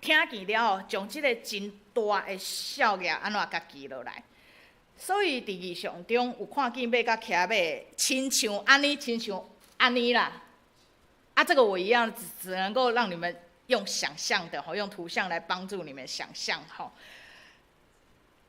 见了后，将这个真大的效额安怎甲记落来。所以伫异象中有看见马甲骑马，亲像安尼啦。这个我一样只能够让你们用想象的吼，用图像来帮助你们想象吼。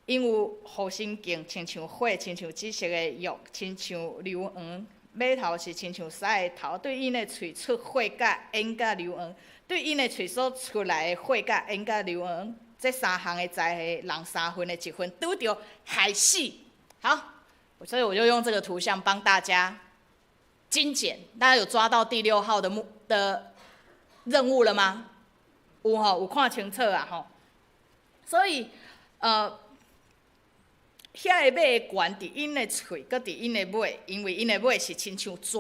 因有护身镜，亲像火，亲像紫色的玉，亲像硫黄。马头是亲像狮的头，对因的喙出火甲烟甲硫黄，对因的喙所出来的火甲烟甲硫黄，这3项的灾害，人1/3的1分拄着害死。好，所以我就用这个图像帮大家精简。大家有抓到第6号的任务了吗？有吼，有看清楚啊吼。所以遐个马的冠伫因的喙，搁伫因的尾，因为因的尾是亲像蛇，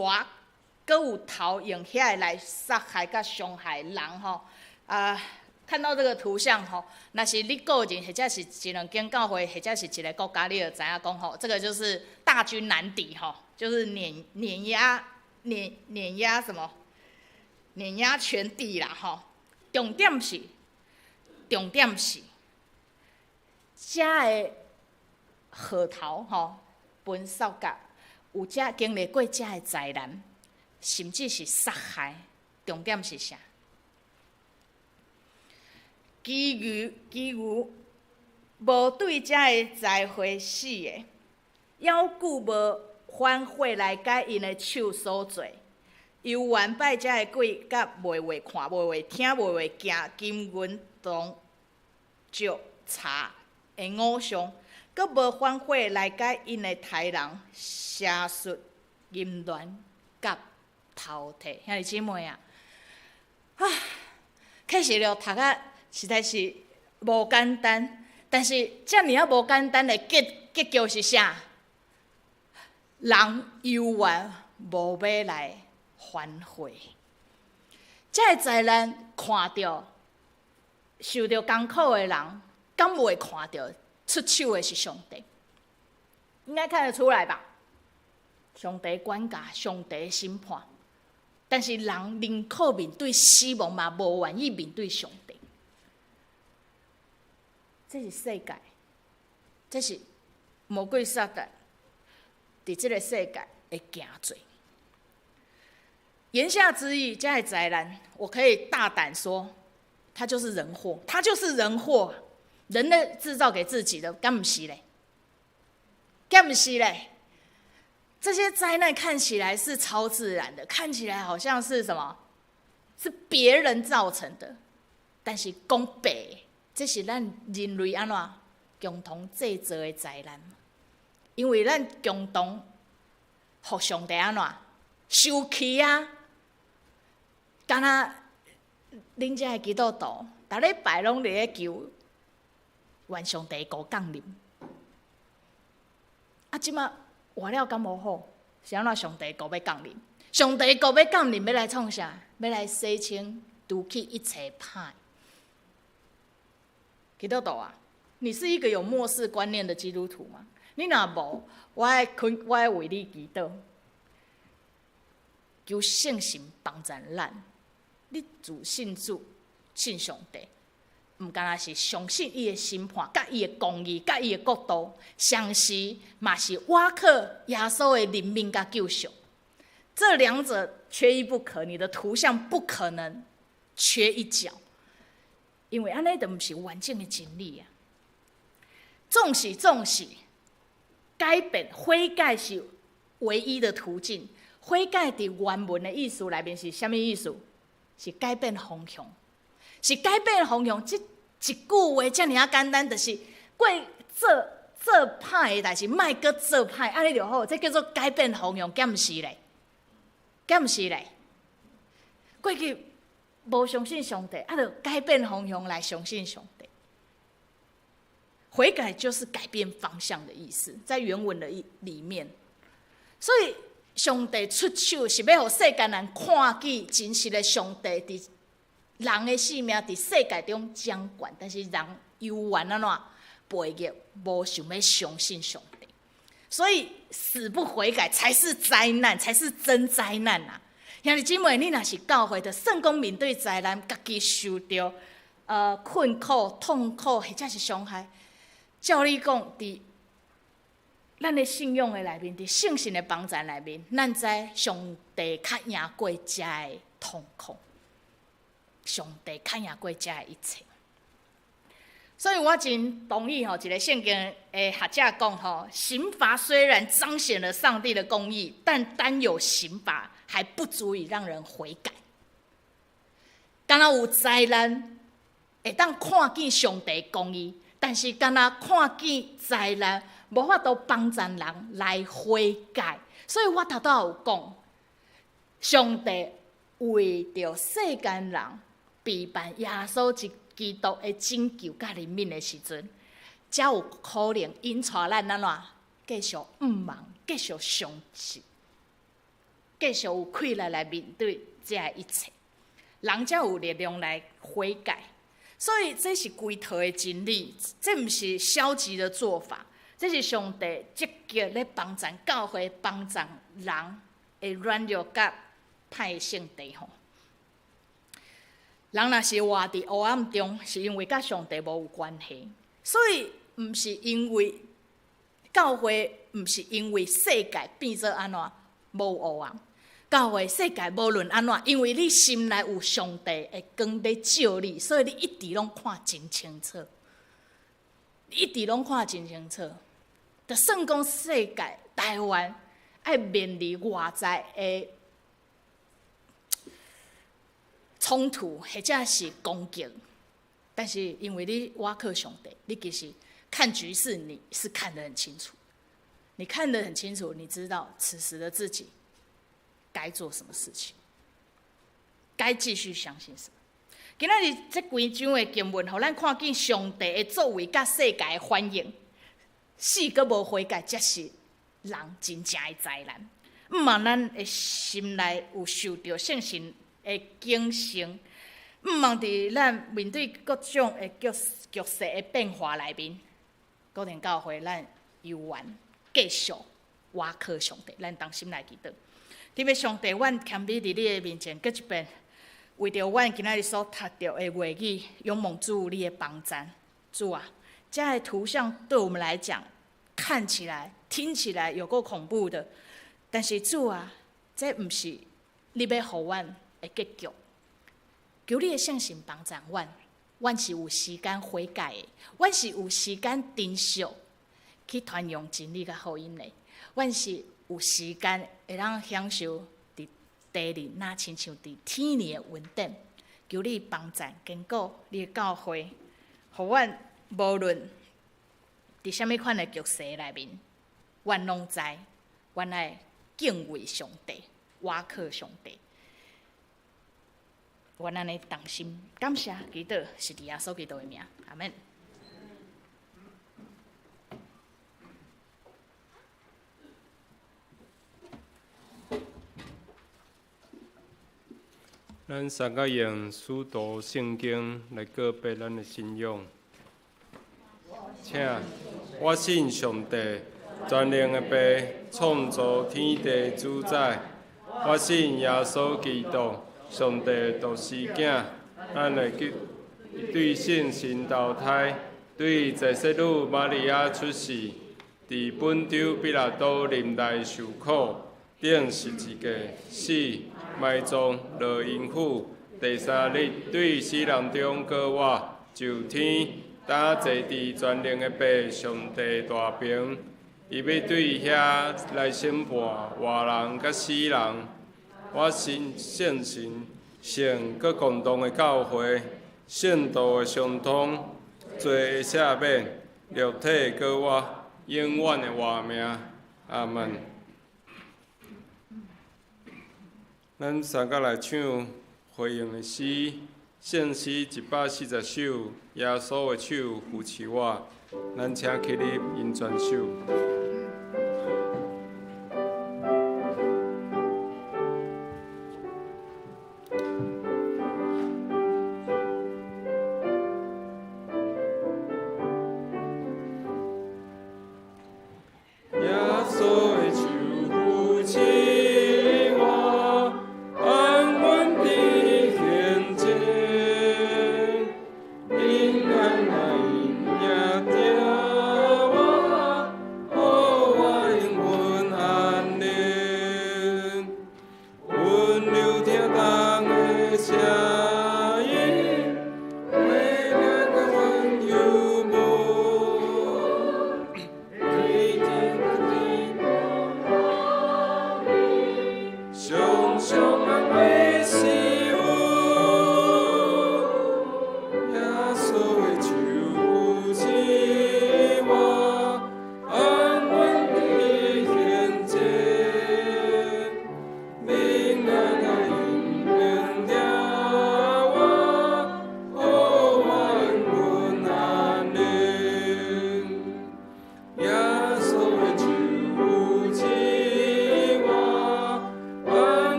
搁有头用遐个来杀害甲伤害人吼。看到这个图像吼，若是你个人或者是一两间教会，或者是一个国家，你就知影讲吼，这个就是大军难敌吼，就是碾压什么？碾压全地啦吼。重点是，遮个号头吼，分扫甲有遮经历过遮个灾难，甚至是杀害。重点是啥？基于无对遮个灾祸死的，犹久无反悔来改因的手所做，犹原拜遮个鬼，甲袂会看、袂会听、袂会行，金银铜石茶的偶像。阁无反悔来改因的杀人、邪术、淫乱、甲偷摕，兄弟姊妹啊！确实了，读啊实在是无简单。但是遮尔无简单的结局是啥？人犹原无要来反悔。这个灾难看到受到艰苦的人，敢袂看到？出手的是上帝，应该看得出来吧？上帝管教，上帝审判，但是人宁可面对死亡嘛，无愿意面对上帝。这是世界，这是魔鬼撒旦伫这个世界的行罪。言下之意，这个灾难，我可以大胆说，它就是人祸，它就是人祸。人类制造给自己的，敢不是嘞？敢不是嘞？这些灾难看起来是超自然的，看起来好像是什么？是别人造成的，但是讲白，这是咱人类安怎共同制造的灾难。因为咱共同互上帝安怎生气啊？敢若恁遮的基督徒，逐礼拜拢伫咧求。愿上帝高降临。即马活了敢无好？是安怎上帝高要降临？上帝高要降临，要来创啥？要来洗清、除去一切歹。基督徒啊，你是一个有末世观念的基督徒吗？你若无，我要为你祈祷，求圣神帮助咱。你自信主、信上帝，毋干那是相信伊的审判、甲伊的公义、甲伊的国度，同时嘛是倚靠耶稣的怜悯甲救赎。这两者缺一不可，你的图像不可能缺一角，因为安尼就毋是完整的真理啊。纵使改变悔改是唯一的途径。悔改伫原文的意思内面是啥物意思？是改变方向，是改变方向。这一句话遮尔简单，就是过做歹的代志，莫搁做歹，安尼就好。这叫做改变方向，敢毋是咧？敢毋是咧？过去无相信上帝，就改变方向来相信上帝。悔改就是改变方向的意思，在原文的里面。所以上帝出手是要让世间人看见真实的上帝伫人的性命伫世界中掌管，但是人犹原安怎背逆，无想要相信上帝，所以死不悔改才是灾难，才是真灾难啊！兄弟姊妹，你若是教会的，算讲面对灾难，家己受到困苦、痛苦或者是伤害。照你讲，伫咱的信仰的内面，伫圣神的帮助内面，咱知上帝较赢过遮的痛苦，上帝较赢过遮的一切。所以我真同意一个圣经的学者讲刑罚虽然彰显了上帝的公义，但单有刑罚还不足以让人悔改。敢若有灾难会当看见上帝公义，但是敢若看见灾难，无法度帮助人来悔改。所以我头拄有讲，上帝为着世间人备办耶稣基督的拯救甲怜悯的时阵，才有可能引带咱安怎继续毋忘，继续相信，继续有气力来面对这一切，人才有力量来悔改。所以这是规套的真理，这不是消极的做法，这是上帝积极咧帮助教会，帮助人会软弱甲歹的性地吼。人若是活伫黑暗中，是因为甲上帝无有关系，所以毋是因为教会，毋是因为世界变做安怎无黑暗。教会世界无论安怎，因为你心内有上帝的光在照你，所以你一直拢看真清楚，一直拢看真清楚。就算讲世界台湾爱面临外在的冲突或者是攻击，但是因为你倚靠上帝，你其实看局势你是看得很清楚，你看得很清楚，你知道此时的自己该做什么事情，该继续相信什么。今仔日这规章的经文，互咱看见上帝的作为甲世界的反应，死阁无悔改，才是人真正的灾难。毋望咱的心内有受到圣神的警醒，毋望伫咱面对各种的局势的变化内面，固定教会咱犹原继续倚靠上帝，咱当心来祈祷。特别上帝，阮谦卑伫你的面前，搁一遍为着阮今仔日所读到的话语，仰望主你的帮助。主啊，这样的图像对我们来讲，看起来、听起来有够恐怖的，但是主啊，这毋是你要互阮的结局。求你的圣神帮助阮，阮是有时间悔改的，阮是有时间珍惜去传扬真理甲福音的，阮是有时间会当享受伫地里，那亲像伫天里的稳定。求你帮助坚固你的教会，互阮无论伫什么款的局势内面，阮拢知，阮爱敬畏上帝，倚靠上帝。阮安尼同心感谢祈祷，是伫耶稣基督的名，阿门。咱三个用使徒圣经来告白咱的信仰。请我信上帝，全能的爸，创造天地主宰。我信耶稣基督，上帝独生囝，咱的对圣神投胎，对在世女玛利亚出世，伫本州比拉多任内受苦，顶十字架死，埋葬落阴府，第三日对死人中过活，就天打坐伫全能的爸上帝大屏，伊要对遐来审判活人甲死人。我信圣神，圣佮共同的教会，圣道的相通，罪的赦免，肉体过活，永远的活命。阿门。咱三个来唱回应的诗，圣诗140首，耶稣的手扶持我。咱请起立吟全首。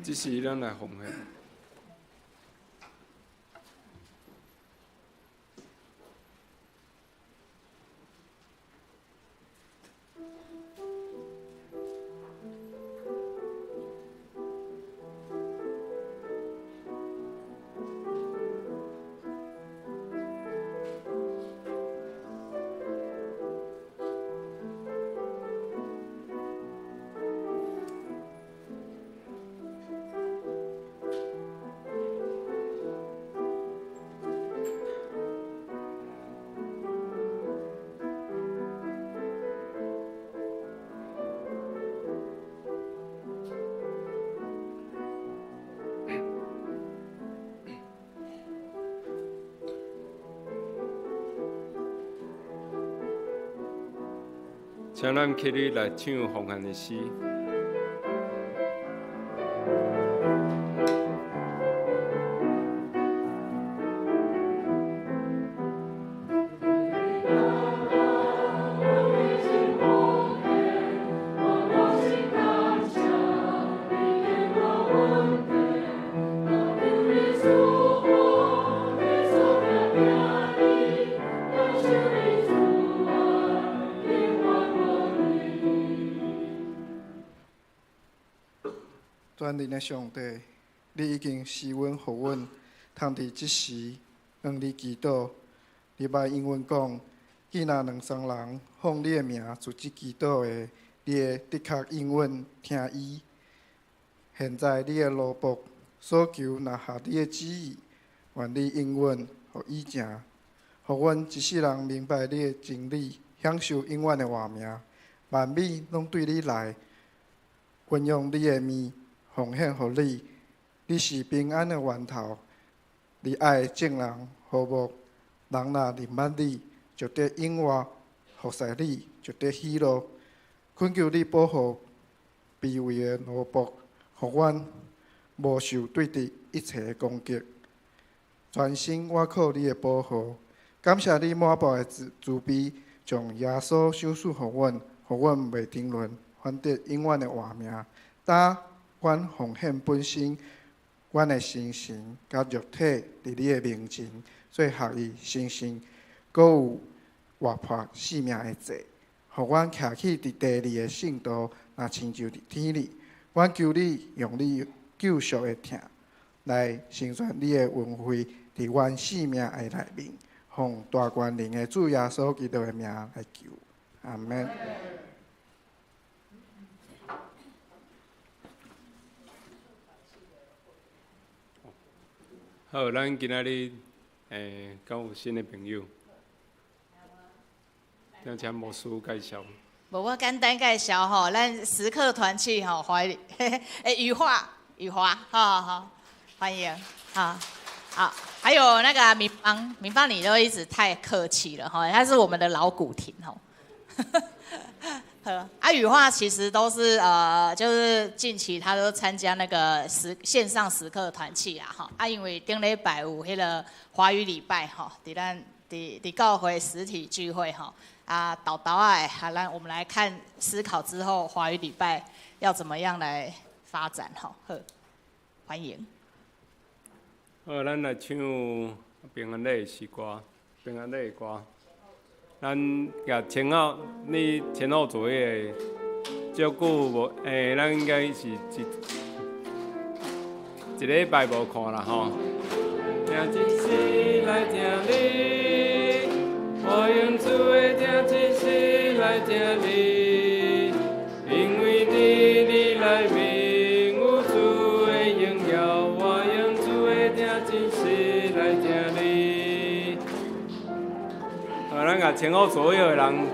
这是咱来奉献。请咱起立来唱奉献的诗。全能的上帝，你已经施恩予阮，通伫即时向你祈祷。你捌因阮讲，既若两三人奉你的名自即祈祷的，你会的确应允听伊。现在你的奴仆所求，若合你的旨意，愿你应允，予伊成，予阮一世人明白你的真理，享受永远的活命。万美拢对你来，运用你的面。奉献予你，你是平安的源头。你爱正人和睦，人若认捌你，就得永活；服侍你，就得喜乐。恳求你保护卑微的奴仆，予阮无受对敌一切的攻击。全身倚靠你的保护，感谢你满腹的慈悲，将耶稣赏赐予阮，予阮袂沉沦，反得永远的活命。阮奉献本身，阮的心神甲肉体伫你的面前，做合意心神，搁有活泼生命的罪，互阮徛起伫第二个圣道，若亲像伫天里。阮求你用你救赎的疼来成全你的恩惠，伫阮生命的内面，奉大权能的主耶稣基督的名来求，阿门。好，咱今仔日敢有新的朋友，请牧师介绍。无，我简单介绍吼，咱时刻团契吼，欢迎，雨华，好，欢迎，好，还有那个明芳，你都一直太客气了哈，他是我们的老古亭吼。羽化其实都是就是近期他都参加那个线上时刻团契啦哈，因为顶礼拜有迄个华语礼拜哈，伫教会实体聚会哈，导我们来看思考之后华语礼拜要怎么样来发展哈，欢迎。好，咱来唱平安礼的诗歌，平安礼的歌。咱也前后左右照顾无，咱应该是一礼拜无看啦吼。听真实来听你，我用主的听真实来听你，因为你内面有主的荣耀，我用主的听真实来听你。咱甲前后左右的人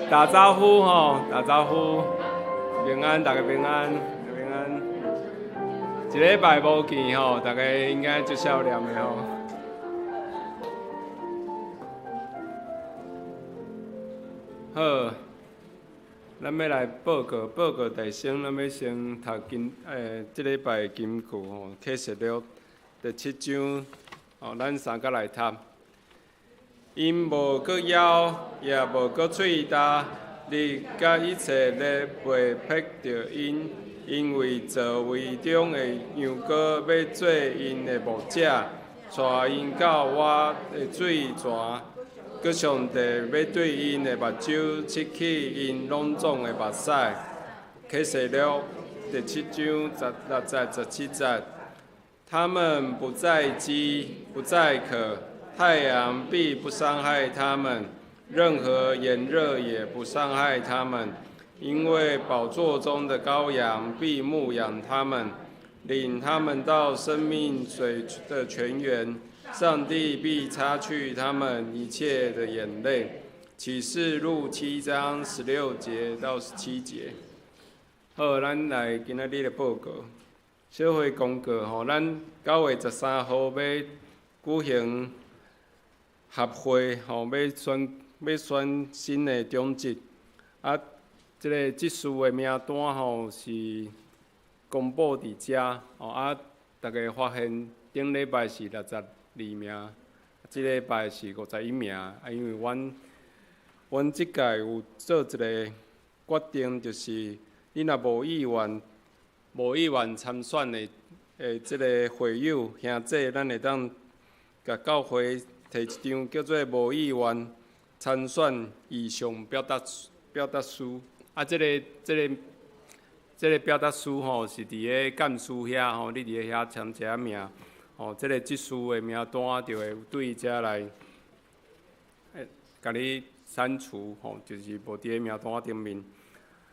打招呼吼，打招呼，平安，大家平安，平安。一礼拜无见吼，大家应该足少念的吼。好，咱要来报告第先，咱要先读这礼拜的金句吼，启示录第7章，吼，咱三个来读。因无搁枵，也无搁喙焦，你甲一切咧袂撇着因，因为座位中的羊羔要做因的牧者，带因到我的水泉，搁上帝要对因的目睭拭去因拢总的目屎。启示录第7章16-17节，他们不再饥，不再渴。太阳必不伤害他们，任何炎热也不伤害他们，因为宝座中的羔羊必牧养他们，领他们到生命水的泉源。上帝必擦去他们一切的眼泪。启示录7章16节到17节。好，咱来今仔日的报告。小会公告吼，咱9月13号要举行合会吼，要选新的长职，啊，即次的名单吼是公布伫遮吼啊，大家发现顶礼拜是62名，即礼拜是51名啊，因为阮即届有做一个决定，就是你若无意愿参选的即个会友兄弟，咱会当甲教会摕一张叫做无意愿参选意向表达书。啊，即个表达书吼是伫个干事遐吼，你伫个遐签一下名，吼，即个即事的名单就会对遮来，甲你删除吼，就是无伫个名单顶面。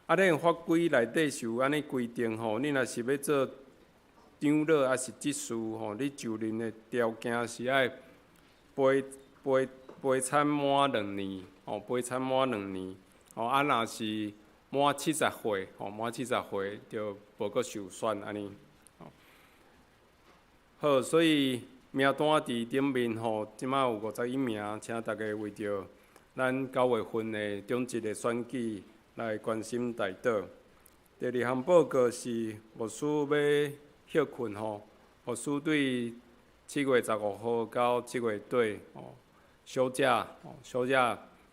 啊，咱法规内底是有安尼规定吼，你若是要做长老还是执事吼，你就任的条件是爱陪参满2年，吼，陪参满2年，吼，啊，若是满70岁，吼，满70岁就无阁受选安尼。好，所以名单伫顶面吼，即马有51名，请大家为着咱9月份的中职的选举来关心大岛。第2项报告是牧师要休困吼，牧师对7月15号到7月底吼休假，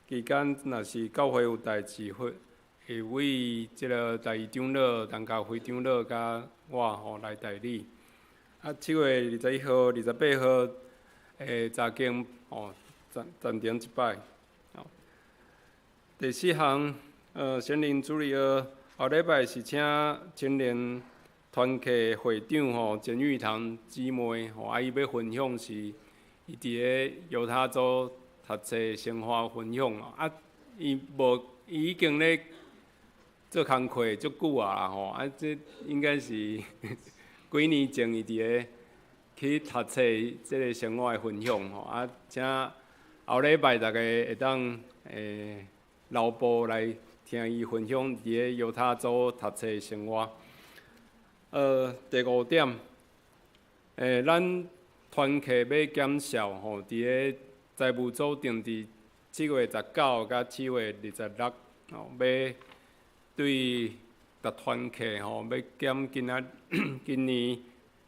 期间若是教会有代志，会为即个第2长老、陈家辉长老甲我吼来代理。啊，7月21号、28号查经吼暂停一摆。第4项，先灵主日后礼拜是请青年团契会长吼简玉堂姊妹吼，啊伊要分享是伊伫个犹他州读册生活分享啊，伊已经咧做工课足久啊吼，啊这应该是几年前伊伫个去读册即个生活的分享吼，啊请后礼拜大家会当留步来听伊分享伫个犹他州读册生活。第5点，咱团契要减少吼，伫个财务组定伫7月19到7月26吼，要对逐团契吼要减今年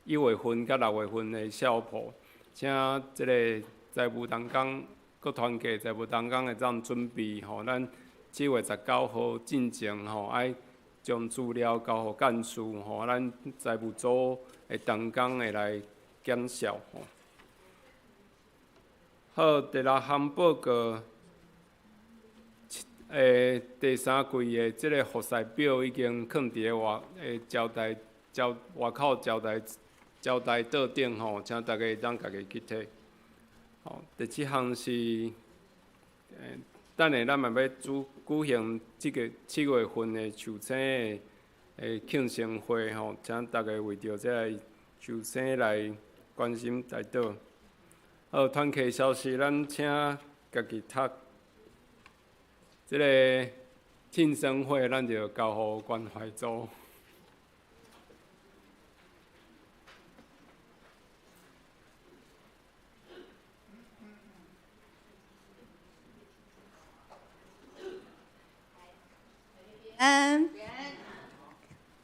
1月份到6月份的销铺，请即个财务同工各团契财务同工会当准备吼，咱7月19号进前吼爱将资料交互干事吼，咱财务组的同工会来减少吼。好，第6项报告，第3季的即个服饰表已经放伫个外口招待桌顶吼，请大家会当家己去摕。吼，第7项是等下咱嘛要举行即个7月份的寿星的庆生会吼，请大家为着这个寿星来关心大岛。团契消息，咱请家己读。即个庆生会，咱就交互关怀组。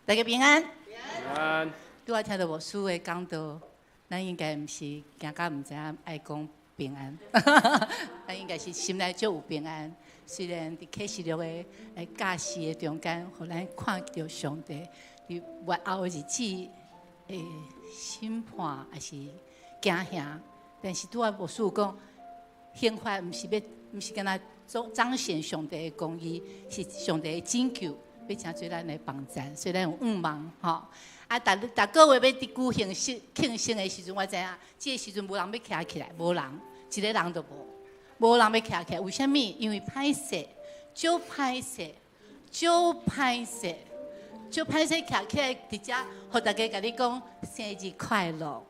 大家平安。平安。拄仔听到牧师的讲道，咱应该毋是行到毋知影爱讲平安，咱应该是心内足有平安。虽然伫启示录的教示的中间，互咱看到上帝伫越后的日子的审判，还是惊吓，但是拄仔牧师有讲，刑罚毋是敢若彰显上帝的公义，是上帝的拯救。要请做咱的帮赞，所以咱有望吼。啊，逐个月要伫举行庆生的时阵，我知影，即个时阵无人要徛起来，无人，一个人都无人要徛起来。为虾米？因为歹势，少歹势，徛起来伫遮，互大家甲你讲生日快乐。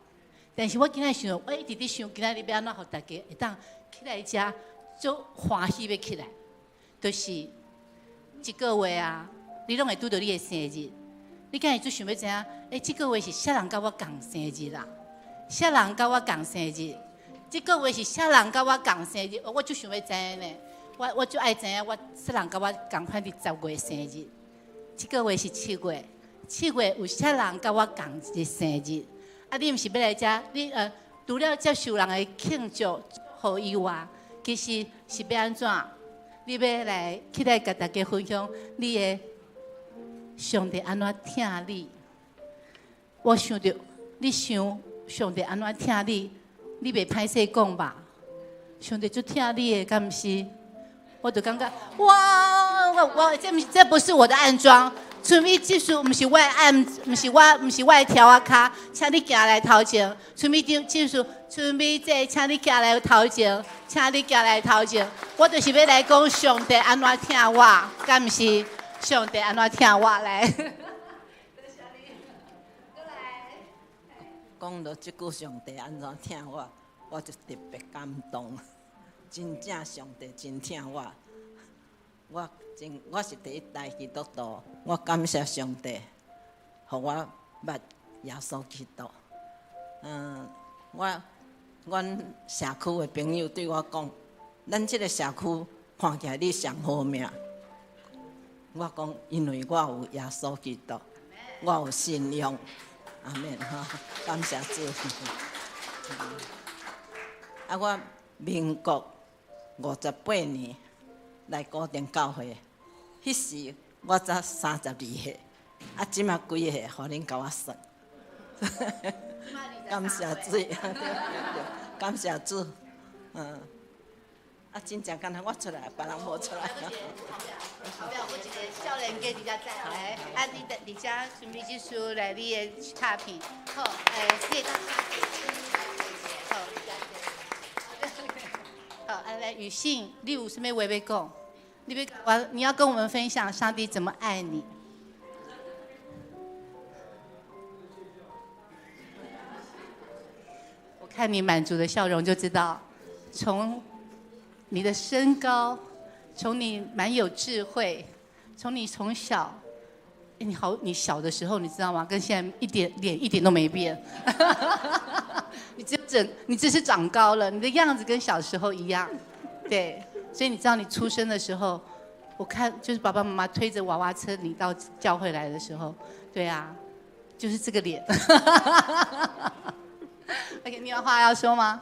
但是我今仔想，我一直伫想，今仔日要安怎，互大家会当起来遮，足欢喜要起来，就是一个月啊。你拢会拄到你的生日，你敢会就想要知影？这个月是啥人甲我共生日啦？啥人甲我共生日？这个月是啥人甲我共生日？我就想要知影呢。我就爱知影，我说人甲我同款伫10月生日，这个月是7月，7月有啥人甲我同一生日？啊，你毋是要来遮？你除了接受人的庆祝好以外，其实是要安怎？你要来起来甲大家分享你的上帝安怎疼你？我想着你想上帝安怎疼你，你袂歹势讲吧？上帝就疼你的，敢毋是？我就感觉哇，我这不是我的暗装。村民技术不是我的暗，不是我的条啊卡，请你行来头前。村民技术，村民这，请你行来头前，请你行来头前。我就是要来讲上帝安怎疼我，敢毋是？上帝安怎疼我来？讲到即句上帝安怎疼我，我就特别感动。真正上帝真疼我。我是第一代基督徒，我感谢上帝，互我捌耶稣基督。阮社区的朋友对我讲，咱即个社区看起来你上好命。我讲，因为我有耶稣基督，我有信仰。阿免哈，感谢主。我民国58年来固定教会，迄时我才32岁，即马几岁，互恁甲我算。感谢主，感谢主。真正敢若我出来，别人无出来。后壁有一个少年家伫遮载来，你伫遮准备即书来你的卡片，好，谢谢大家。好，来雨信，你有什么话要讲？你要跟我们分享上帝怎么爱你。我看你满足的笑容就知道，从你的身高，从你蛮有智慧，从你从小，你小的时候你知道吗？跟现在脸一点都没变，你只是长高了，你的样子跟小时候一样，对，所以你知道你出生的时候，我看就是爸爸妈妈推着娃娃车你到教会来的时候，对啊，就是这个脸。OK， 你有话要说吗？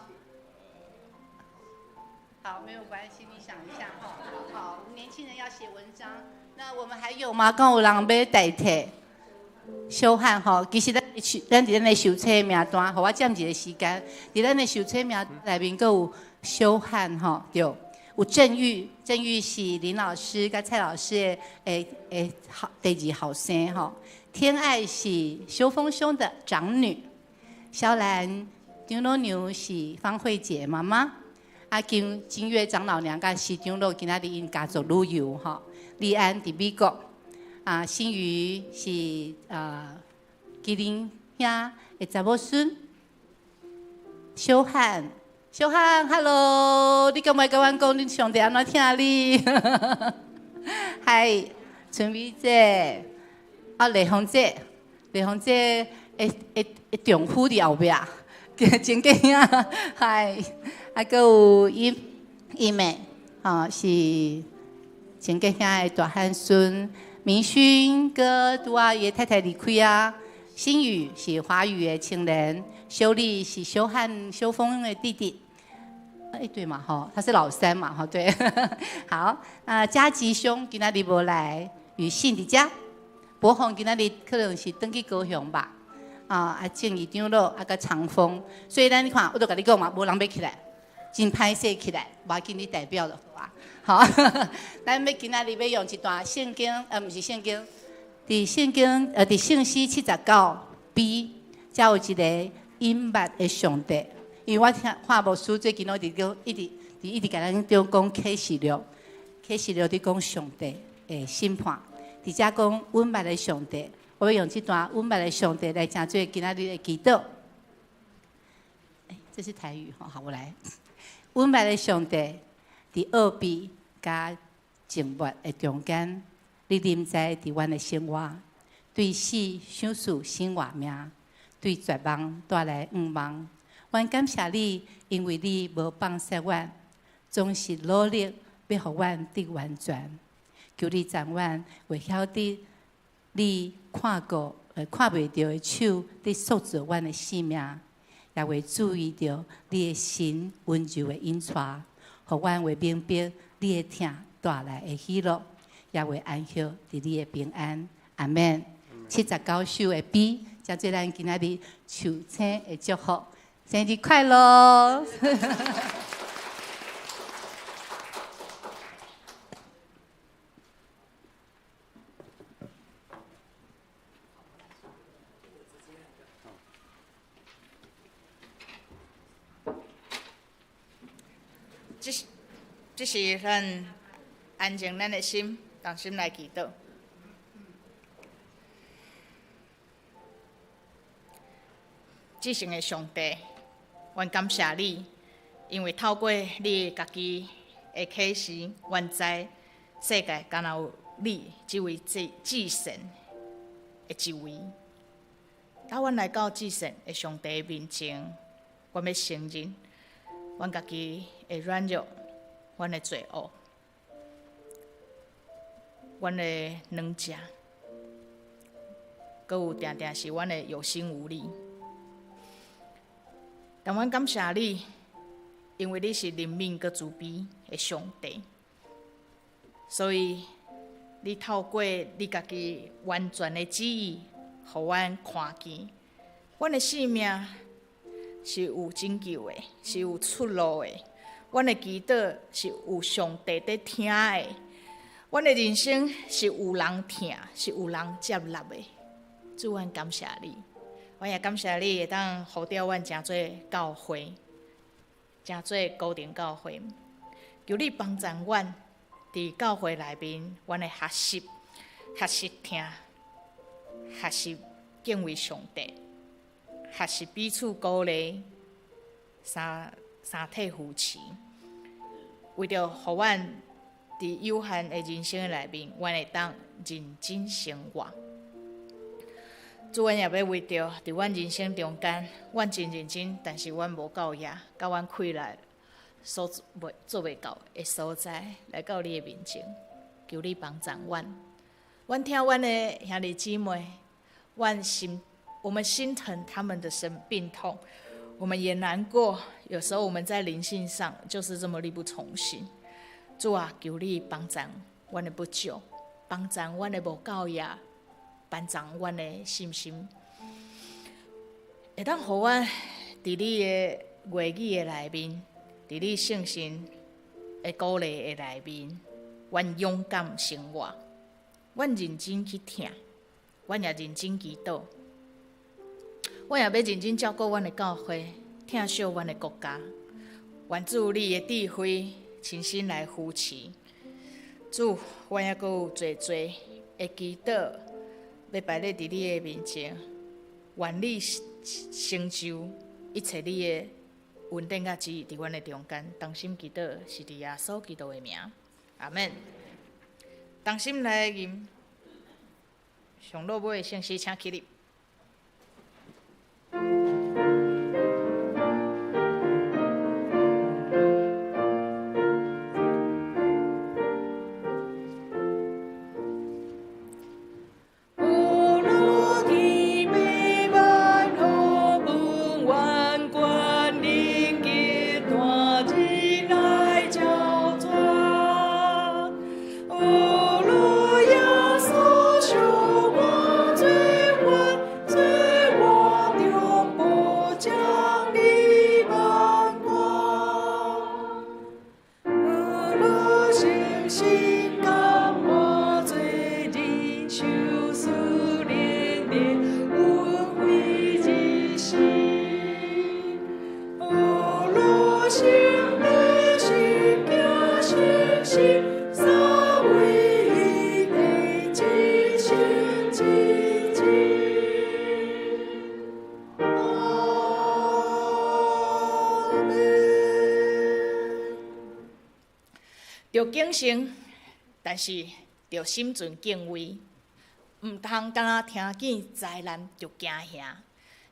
好，没有关系，你想一下哈。好，年轻人要写文章，那我们还有吗？刚有人要代替小汉哈，其实咱伫咱的手册名单，互我占一个时间。伫咱的手册名内面，阁有小汉哈，对，有郑玉是林老师甲蔡老师的好第2后生哈。天爱是修丰兄的长女，萧兰张老娘是方慧姐妈妈。金月长老娘甲西长老今仔日因家族旅游吼，李安伫美国，新宇是吉林兄的查某孙，小汉，Hello， 你敢袂甲阮讲恁上帝安怎疼你？嗨，春美姐，丽芳姐会丈夫伫后壁。真个呀，嗨，阁有伊妹，是真个兄的大汉孙，明勋哥拄伊太太离开啊，新宇是华语的青年，修丽是修峰的弟弟，对嘛哈，他是老三嘛哈，对，好，嘉吉兄今仔日无来，雨信伫遮，博宏今仔日可能是登去高雄吧。正义长老甲长风，所以咱你看，我都甲你讲嘛，无人要起来，真歹势起来，无要紧你代表就好啊。好，咱要今仔日要用一段圣经，毋是圣经，伫圣经伫圣诗79B， 才有一个隐密的上帝。因为我看牧师最近一直甲咱讲启示录伫讲上帝的审判，伫遮讲隐密的上帝。我要用这段温柔的上帝来讲做今仔日的祈祷。这是台语哈，好，我来。温柔的上帝伫奥秘甲静默的中间，你临在伫阮的生活，对死想事生活命，对绝望带来愿望。阮感谢你，因为你无放弃阮，总是努力要互阮得完全。求你掌阮，会晓得你看过、看袂到的手，伫塑造阮的生命，也会注意到你的心温柔的引带，互阮会明白你的疼带来的喜乐，也会安息伫你的平安。阿免。79首的比，将做咱今仔日求生的祝福。生日快乐！这是咱安静咱的心，同心来祈祷。至圣的上帝，阮感谢你，因为透过你家己的启示，阮知世界敢若有你这位至圣的一位。当阮来到至圣的上帝面前，阮要承认阮家己的软弱，阮的罪恶，阮的软弱，搁有定定是阮的有心无力。但阮感谢你，因为你是怜悯佮慈悲的上帝，所以你透过你家己完全的旨意，互阮看见，阮的生命是有拯救的，是有出路的。阮的祈祷是有上帝在听的，阮的人生是有人听，是有人接纳的。主，阮感谢你。阮也感谢你会当呼召阮诚侪教会，诚侪高等教会，求你帮助阮伫教会内面，阮的学习听，学习敬畏上帝，学习彼此鼓励，三体扶持，为着互阮伫有限的人生的内面，阮会当认真生活。主，阮也要为着伫阮人生中间，阮真认真，但是阮无够野，甲阮困难所做袂到的所在，来到你的面前，求你帮助阮。阮听阮的兄弟姊妹，我们心疼他们的病痛，我们也难过。有时候我们在灵性上就是这么力不从心。主啊，求你帮助阮的不足，帮助阮的无够野。帮助阮的信心，会当互阮伫你的话语的内面，伫你圣神的鼓励的内面，阮勇敢生活，阮认真去听，阮也认真祈祷，阮也要认真照顾阮的教会，疼惜阮的国家，愿主你的智慧亲身来扶持。主，阮也阁有侪的祈祷。要摆咧伫你的面前，愿你成就一切你的稳定甲旨意伫阮的中间。同心祈祷是伫耶稣基督的名，阿免。同心来吟上落尾的圣诗，请起立。着敬虔，但是着心存敬畏，毋通敢若听见灾难就惊吓，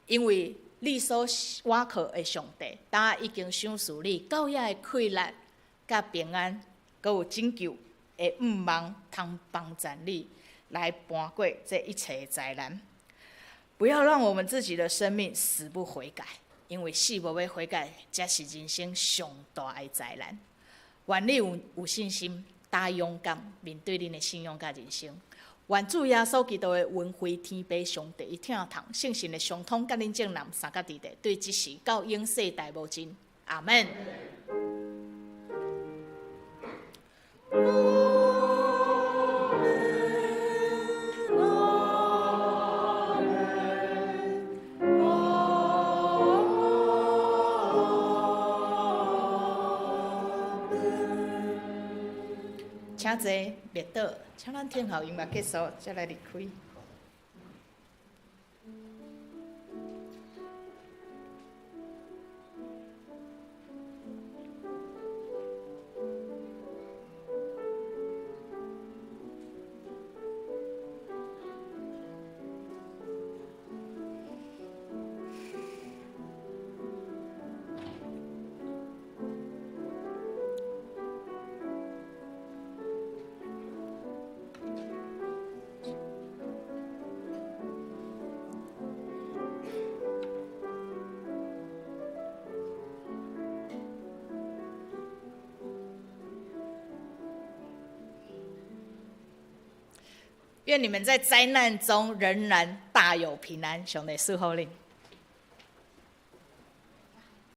因为你所倚靠的上帝，当已经赏赐你到遐的快乐、甲平安，搁有拯救的毋望通帮助你来搬过这一切的灾难。不要让我们自己的生命死不悔改，因为死无要悔改，才是人生上大的灾难。愿你有信心，大勇敢面对恁的信仰甲人生。愿主耶稣基督的恩惠天父上帝一听堂圣神的相通，甲恁正男三甲地地，对即时到永世代无尽。阿门。请坐，列倒，请咱听候音乐结束，再来离开。愿你们在灾难中仍然大有平安。上帝赐福你。